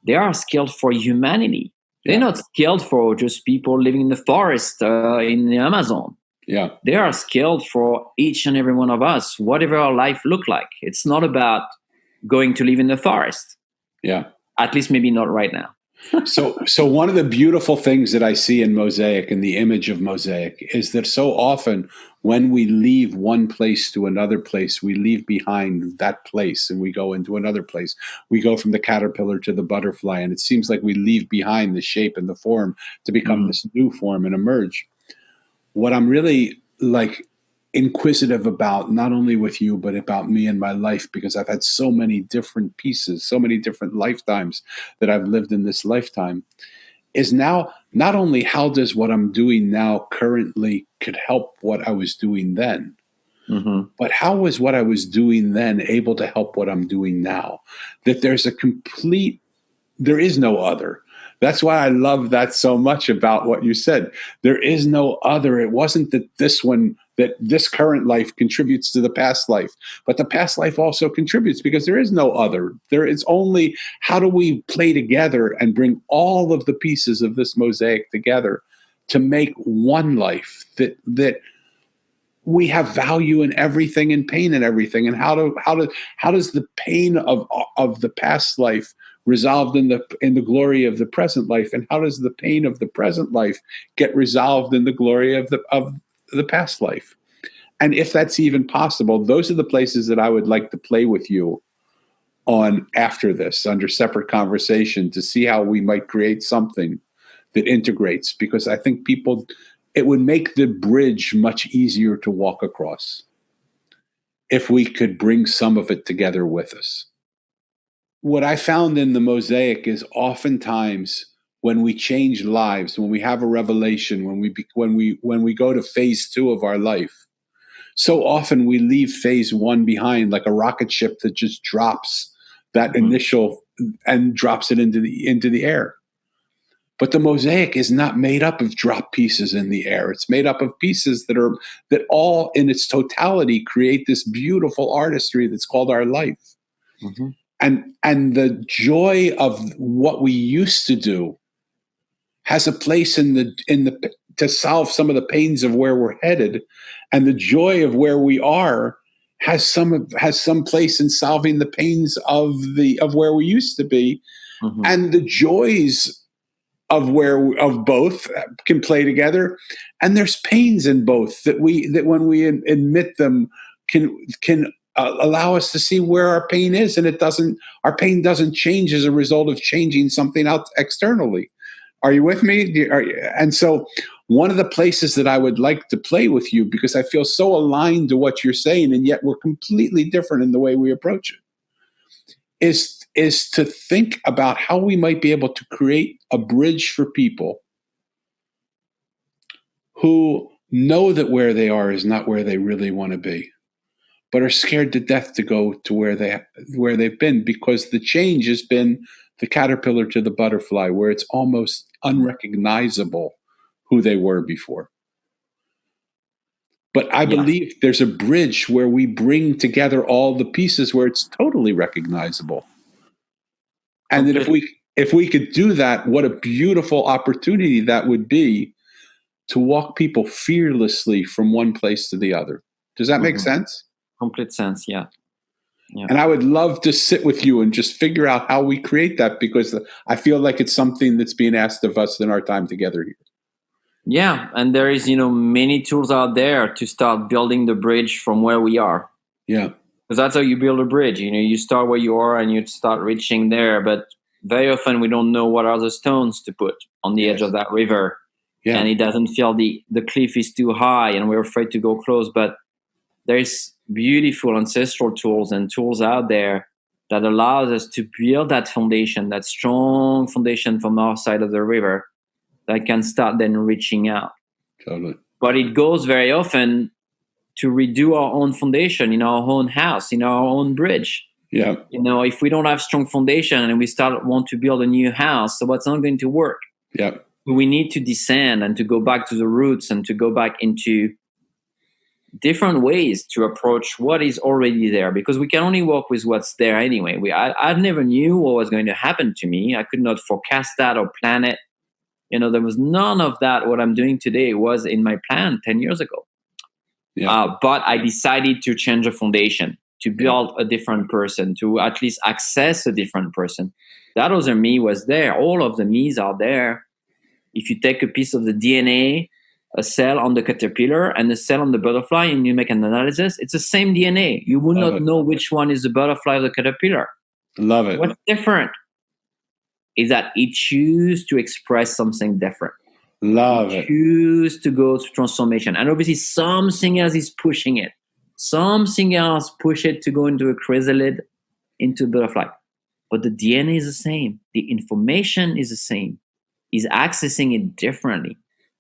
they are skilled for humanity. They're not skilled for just people living in the forest in the Amazon. Yeah. They are skilled for each and every one of us, whatever our life look like. It's not about going to live in the forest. Yeah. At least maybe not right now. So one of the beautiful things that I see in Mosaic and the image of Mosaic is that so often when we leave one place to another place, we leave behind that place and we go into another place. We go from the caterpillar to the butterfly, and it seems like we leave behind the shape and the form to become this new form and emerge. What I'm really inquisitive about, not only with you, but about me and my life, because I've had so many different pieces, so many different lifetimes that I've lived in this lifetime, is now not only how does what I'm doing now currently could help what I was doing then, but how was what I was doing then able to help what I'm doing now? That there is no other. That's why I love that so much about what you said. There is no other. It wasn't that this current life contributes to the past life, but the past life also contributes, because there is no other. There is only how do we play together and bring all of the pieces of this mosaic together to make one life that we have value in everything and pain in everything. And how does the pain of the past life resolved in the glory of the present life, and how does the pain of the present life get resolved in the glory of the past life? And if that's even possible, those are the places that I would like to play with you on after this, under separate conversation, to see how we might create something that integrates, because I think it would make the bridge much easier to walk across if we could bring some of it together with us. What I found in the mosaic is oftentimes when we change lives, when we have a revelation, when we go to phase 2 of our life, so often we leave phase 1 behind, like a rocket ship that just drops that initial and drops it into the air. But the mosaic is not made up of drop pieces in the air. It's made up of pieces that all in its totality create this beautiful artistry that's called our life. And the joy of what we used to do has a place to solve some of the pains of where we're headed, and the joy of where we are has some place in solving the pains of where we used to be, and the joys of both can play together. And there's pains in both that when we admit them can allow us to see where our pain is, and our pain doesn't change as a result of changing something else externally. Are you with me? And so one of the places that I would like to play with you, because I feel so aligned to what you're saying, and yet we're completely different in the way we approach it, is to think about how we might be able to create a bridge for people who know that where they are is not where they really want to be, but are scared to death to go to where they've been, because the change has been the caterpillar to the butterfly, where it's almost unrecognizable who they were before. But I believe there's a bridge where we bring together all the pieces where it's totally recognizable. And that if we could do that, what a beautiful opportunity that would be to walk people fearlessly from one place to the other. Does that make sense? Complete sense, yeah. And I would love to sit with you and just figure out how we create that, because I feel like it's something that's being asked of us in our time together here. Yeah, and there is, many tools out there to start building the bridge from where we are. Yeah. Because that's how you build a bridge. You start where you are and you start reaching there. But very often we don't know what are the stones to put on the edge of that river. Yeah. And it doesn't feel the cliff is too high and we're afraid to go close. But there's beautiful ancestral tools and tools out there that allows us to build that foundation, that strong foundation from our side of the river that can start then reaching out. Totally. But it goes very often to redo our own foundation in our own house, in our own bridge. Yeah. If we don't have strong foundation and we want to build a new house, so what's not going to work? Yeah. We need to descend and to go back to the roots and to go back into different ways to approach what is already there, because we can only work with what's there anyway. I never knew what was going to happen to me. I could not forecast that or plan it. There was none of that. What I'm doing today was in my plan 10 years ago. Yeah. But I decided to change the foundation, to build a different person, to at least access a different person. That other me was there. All of the me's are there. If you take a piece of the DNA, a cell on the caterpillar and a cell on the butterfly, and you make an analysis, it's the same DNA. You would not know which one is the butterfly or the caterpillar. Love it. What's different is that it chooses to express something different. Love it. Choose to go to transformation. And obviously something else is pushing it. Something else push it to go into a chrysalid, into a butterfly. But the DNA is the same. The information is the same. Is accessing it differently.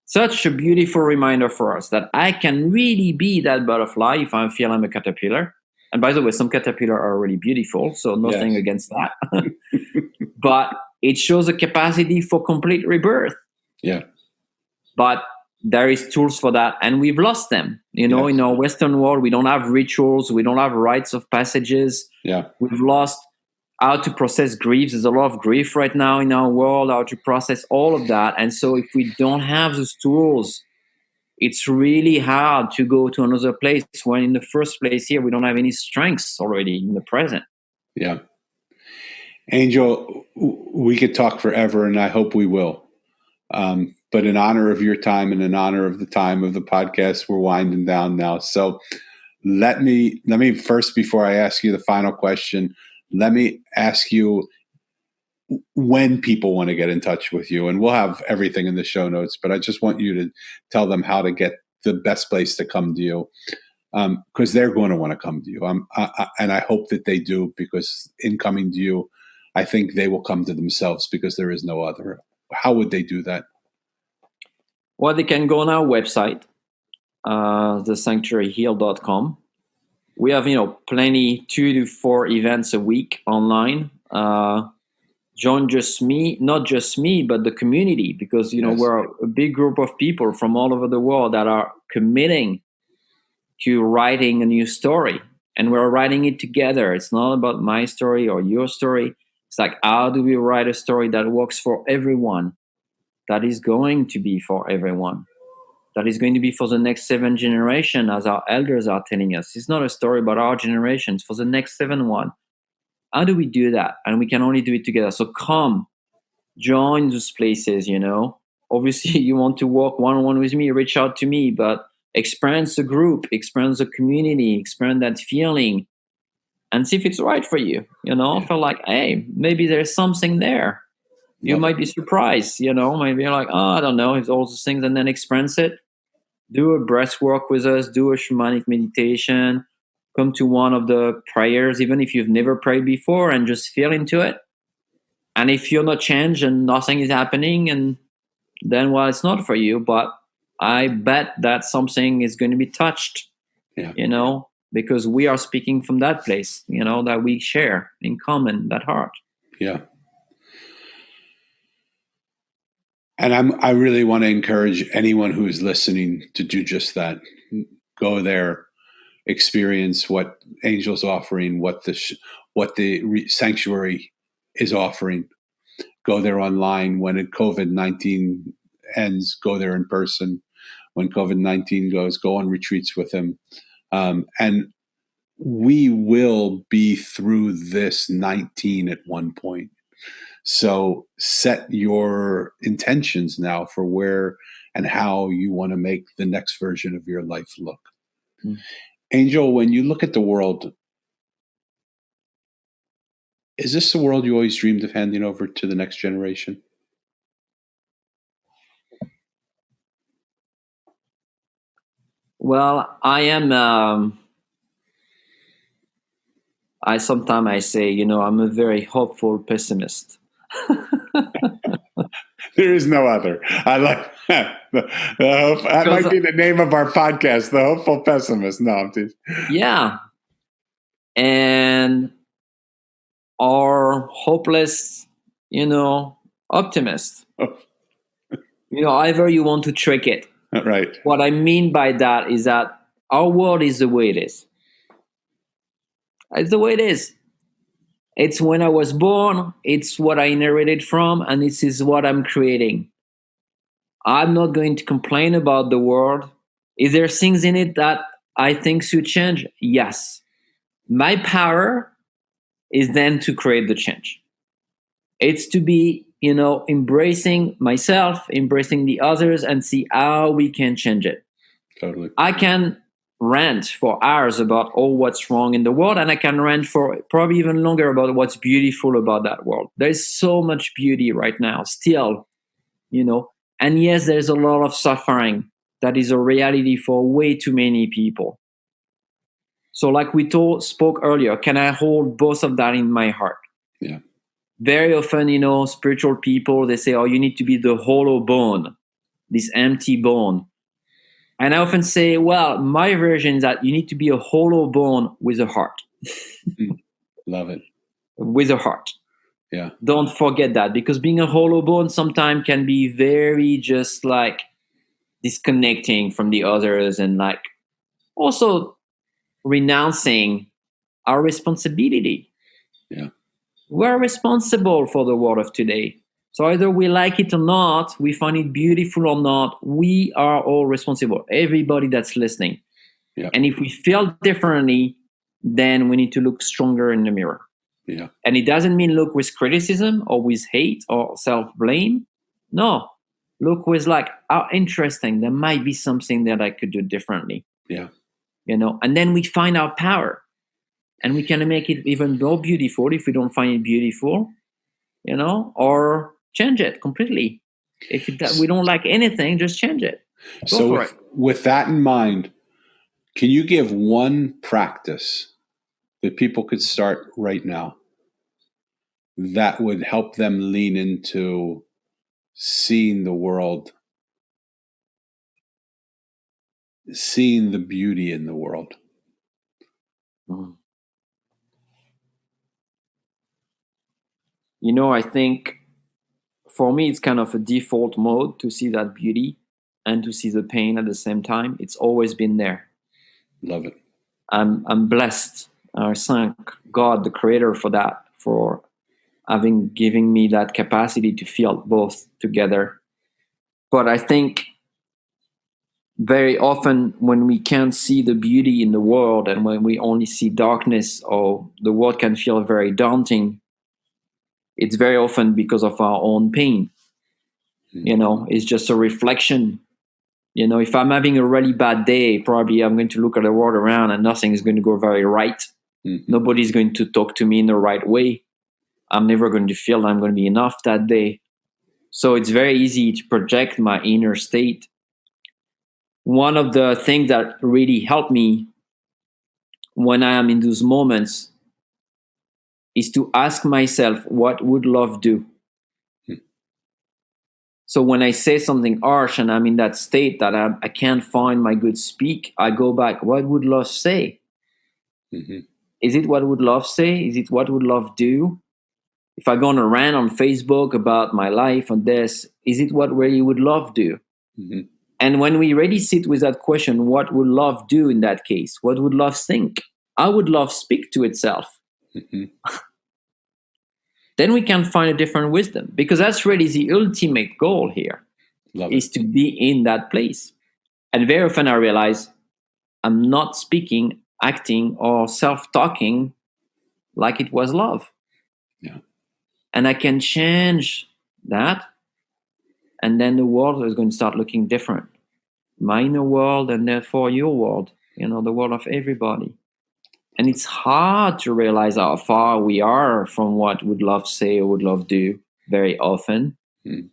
Such a beautiful reminder for us that I can really be that butterfly if I feel I'm a caterpillar. And by the way, some caterpillar are really beautiful, so nothing against that. But it shows a capacity for complete rebirth. Yeah. But there is tools for that, and we've lost them. In our Western world, we don't have rituals, we don't have rites of passages. Yeah. We've lost how to process grief. There's a lot of grief right now in our world, how to process all of that. And so if we don't have those tools, it's really hard to go to another place when in the first place here, we don't have any strengths already in the present. Yeah. Angell, we could talk forever, and I hope we will. But in honor of your time and in honor of the time of the podcast, we're winding down now. So let me first, before I ask you the final question, let me ask you when people want to get in touch with you, and we'll have everything in the show notes, but I just want you to tell them how to get the best place to come to you, because they're going to want to come to you. And I hope that they do, because in coming to you, I think they will come to themselves, because there is no other. How would they do that? Well, they can go on our website, thesanctuaryheal.com. We have, plenty, 2 to 4 events a week online. Join not just me, but the community, because, we're a big group of people from all over the world that are committing to writing a new story. And we're writing it together. It's not about my story or your story. It's like, how do we write a story that works for everyone? That is going to be for everyone. That is going to be for the next 7 generations, as our elders are telling us. It's not a story about our generations, for the next 7 one. How do we do that? And we can only do it together. So come, join those places, Obviously, you want to work one-on-one with me, reach out to me, but experience the group, experience the community, experience that feeling, and see if it's right for you. Feel like, hey, maybe there's something there. You might be surprised, maybe you're like, I don't know, it's all those things, and then experience it. Do a breath work with us, do a shamanic meditation, come to one of the prayers, even if you've never prayed before, and just feel into it. And if you're not changed and nothing is happening, and then, well, it's not for you, but I bet that something is going to be touched, because we are speaking from that place, that we share in common, that heart. Yeah. And I really want to encourage anyone who is listening to do just that. Go there, experience what Angell's offering, what the sanctuary is offering. Go there online. When COVID-19 ends, go there in person. When COVID-19 goes, go on retreats with him. And we will be through this 19 at one point. So set your intentions now for where and how you want to make the next version of your life look. Mm. Angell, when you look at the world, is this the world you always dreamed of handing over to the next generation? Well, I am. Sometimes say, I'm a very hopeful pessimist. There is no other. I like That might be the name of our podcast, The Hopeful Pessimist. No, I'm teasing. Yeah. And or hopeless, optimist. However you want to trick it. Right. What I mean by that is that our world is the way it is. It's the way it is. It's when I was born, it's what I inherited from, and this is what I'm creating. I'm not going to complain about the world. Is there things in it that I think should change? Yes. My power is then to create the change. It's to be, embracing myself, embracing the others, and see how we can change it. Totally. I can rant for hours about what's wrong in the world, and I can rant for probably even longer about what's beautiful about that world. There's so much beauty right now still, and yes, there's a lot of suffering that is a reality for way too many people. So like we spoke earlier, can I hold both of that in my heart? Yeah. Very often, spiritual people, they say, oh, you need to be the hollow bone, this empty bone. And I often say, well, my version is that you need to be a hollow bone with a heart. Love it. With a heart. Yeah. Don't forget that, because being a hollow bone sometimes can be very just like disconnecting from the others, and like also renouncing our responsibility. Yeah. We're responsible for the world of today. So either we like it or not, we find it beautiful or not, we are all responsible. Everybody that's listening. Yeah. And if we feel differently, then we need to look stronger in the mirror. Yeah. And it doesn't mean look with criticism or with hate or self-blame. No. Look with like, how interesting, there might be something that I could do differently. Yeah. And then we find our power. And we can make it even more beautiful if we don't find it beautiful, or change it completely. If we don't like anything, just change it. So with that in mind, can you give one practice that people could start right now that would help them lean into seeing the world, seeing the beauty in the world? Mm. I think for me, it's kind of a default mode to see that beauty and to see the pain at the same time. It's always been there. Love it. I'm blessed. I thank God, the Creator, for that, for giving me that capacity to feel both together. But I think very often when we can't see the beauty in the world, and when we only see darkness, or the world can feel very daunting, it's very often because of our own pain. It's just a reflection. If I'm having a really bad day, probably I'm going to look at the world around and nothing is going to go very right. Mm-hmm. Nobody's going to talk to me in the right way. I'm never going to feel I'm going to be enough that day. So it's very easy to project my inner state. One of the things that really helped me when I am in those moments is to ask myself, what would love do? So when I say something harsh and I'm in that state that I can't find my good speak, I go back, what would love say? Mm-hmm. Is it what would love say? Is it what would love do? If I go on a rant on Facebook about my life and this, is it what really would love do? Mm-hmm. And when we really sit with that question, what would love do in that case? What would love think? How would love speak to itself? Mm-hmm. Then we can find a different wisdom, because that's really the ultimate goal here, is to be in that place. And very often I realize I'm not speaking, acting, or self-talking like it was love. Yeah. And I can change that, and then the world is going to start looking different. My inner world, and therefore your world, the world of everybody. And it's hard to realize how far we are from what would love say or would love do very often. Mm.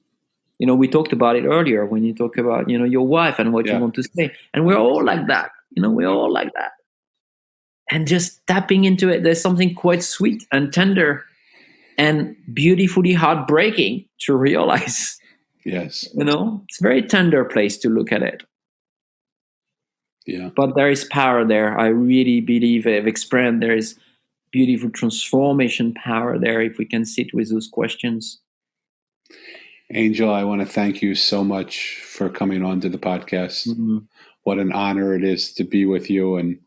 We talked about it earlier when you talk about, your wife and what you want to say. And we're all like that. We're all like that. And just tapping into it, there's something quite sweet and tender and beautifully heartbreaking to realize Yes. It's a very tender place to look at it. Yeah. But there is power there. I really believe I've experienced there is beautiful transformation power there if we can sit with those questions. Angell, I want to thank you so much for coming on to the podcast. Mm-hmm. What an honor it is to be with you. And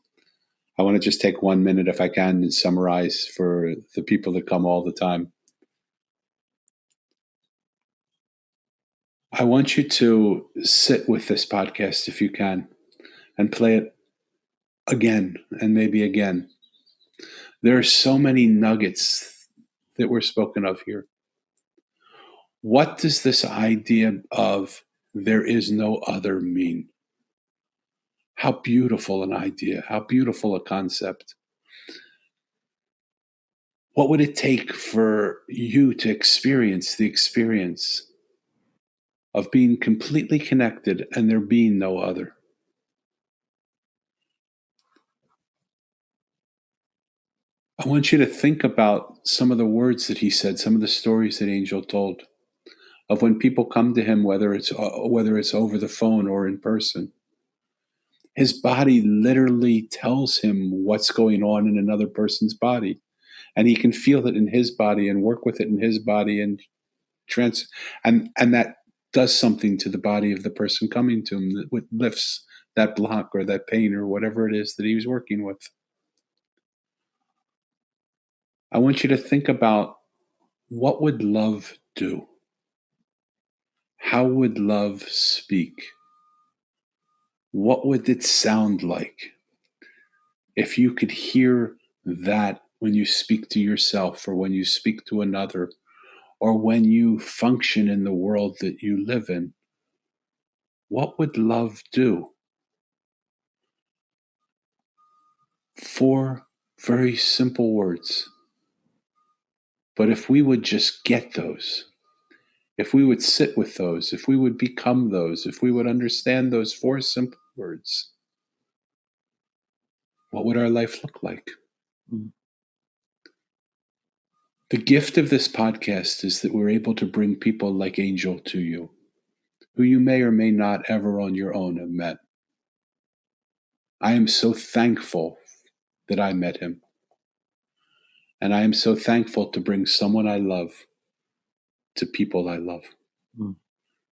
I want to just take 1 minute, if I can, and summarize for the people that come all the time. I want you to sit with this podcast, if you can, and play it again and maybe again. There are so many nuggets that were spoken of here. What does this idea of there is no other mean? How beautiful an idea, how beautiful a concept. What would it take for you to experience the experience of being completely connected and there being no other? I want you to think about some of the words that he said, some of the stories that Angell told, of when people come to him, whether it's over the phone or in person. His body literally tells him what's going on in another person's body, and he can feel it in his body and work with it in his body and that does something to the body of the person coming to him that lifts that block or that pain or whatever it is that he was working with. I want you to think about, what would love do? How would love speak? What would it sound like if you could hear that when you speak to yourself or when you speak to another or when you function in the world that you live in? What would love do? 4 very simple words. But if we would just get those, if we would sit with those, if we would become those, if we would understand those 4 simple words, what would our life look like? Mm-hmm. The gift of this podcast is that we're able to bring people like Angell to you, who you may or may not ever on your own have met. I am so thankful that I met him. And I am so thankful to bring someone I love to people I love,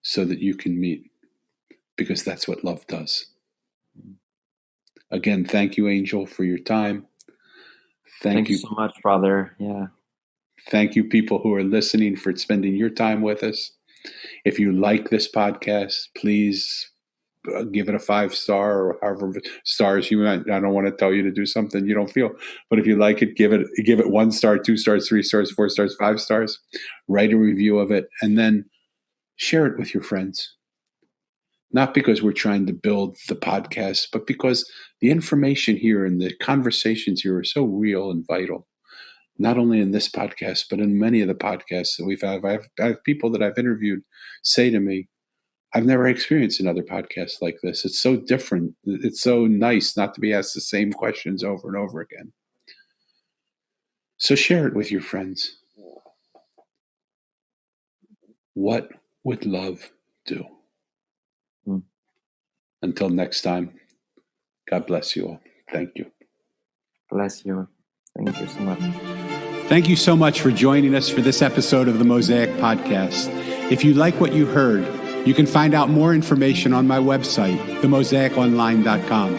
so that you can meet, because that's what love does. Again, thank you, Angell, for your time. Thank you so much, brother. Yeah. Thank you, people who are listening, for spending your time with us. If you like this podcast, please give it a 5-star or however stars you want. I don't want to tell you to do something you don't feel, but if you like it, give it 1 star, 2 stars, 3 stars, 4 stars, 5 stars. Write a review of it, and then share it with your friends. Not because we're trying to build the podcast, but because the information here and the conversations here are so real and vital. Not only in this podcast, but in many of the podcasts that we've had. I have people that I've interviewed say to me, I've never experienced another podcast like this. It's so different. It's so nice not to be asked the same questions over and over again. So share it with your friends. What would love do? Until next time, God bless you all. Thank you. Bless you. Thank you so much. Thank you so much for joining us for this episode of the Mosaic Podcast. If you like what you heard, you can find out more information on my website, themosaiconline.com.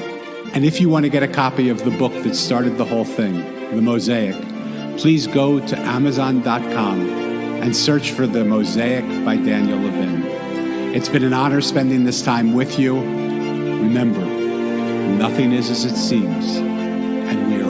And if you want to get a copy of the book that started the whole thing, The Mosaic, please go to Amazon.com and search for The Mosaic by Daniel Levin. It's been an honor spending this time with you. Remember, nothing is as it seems, and we are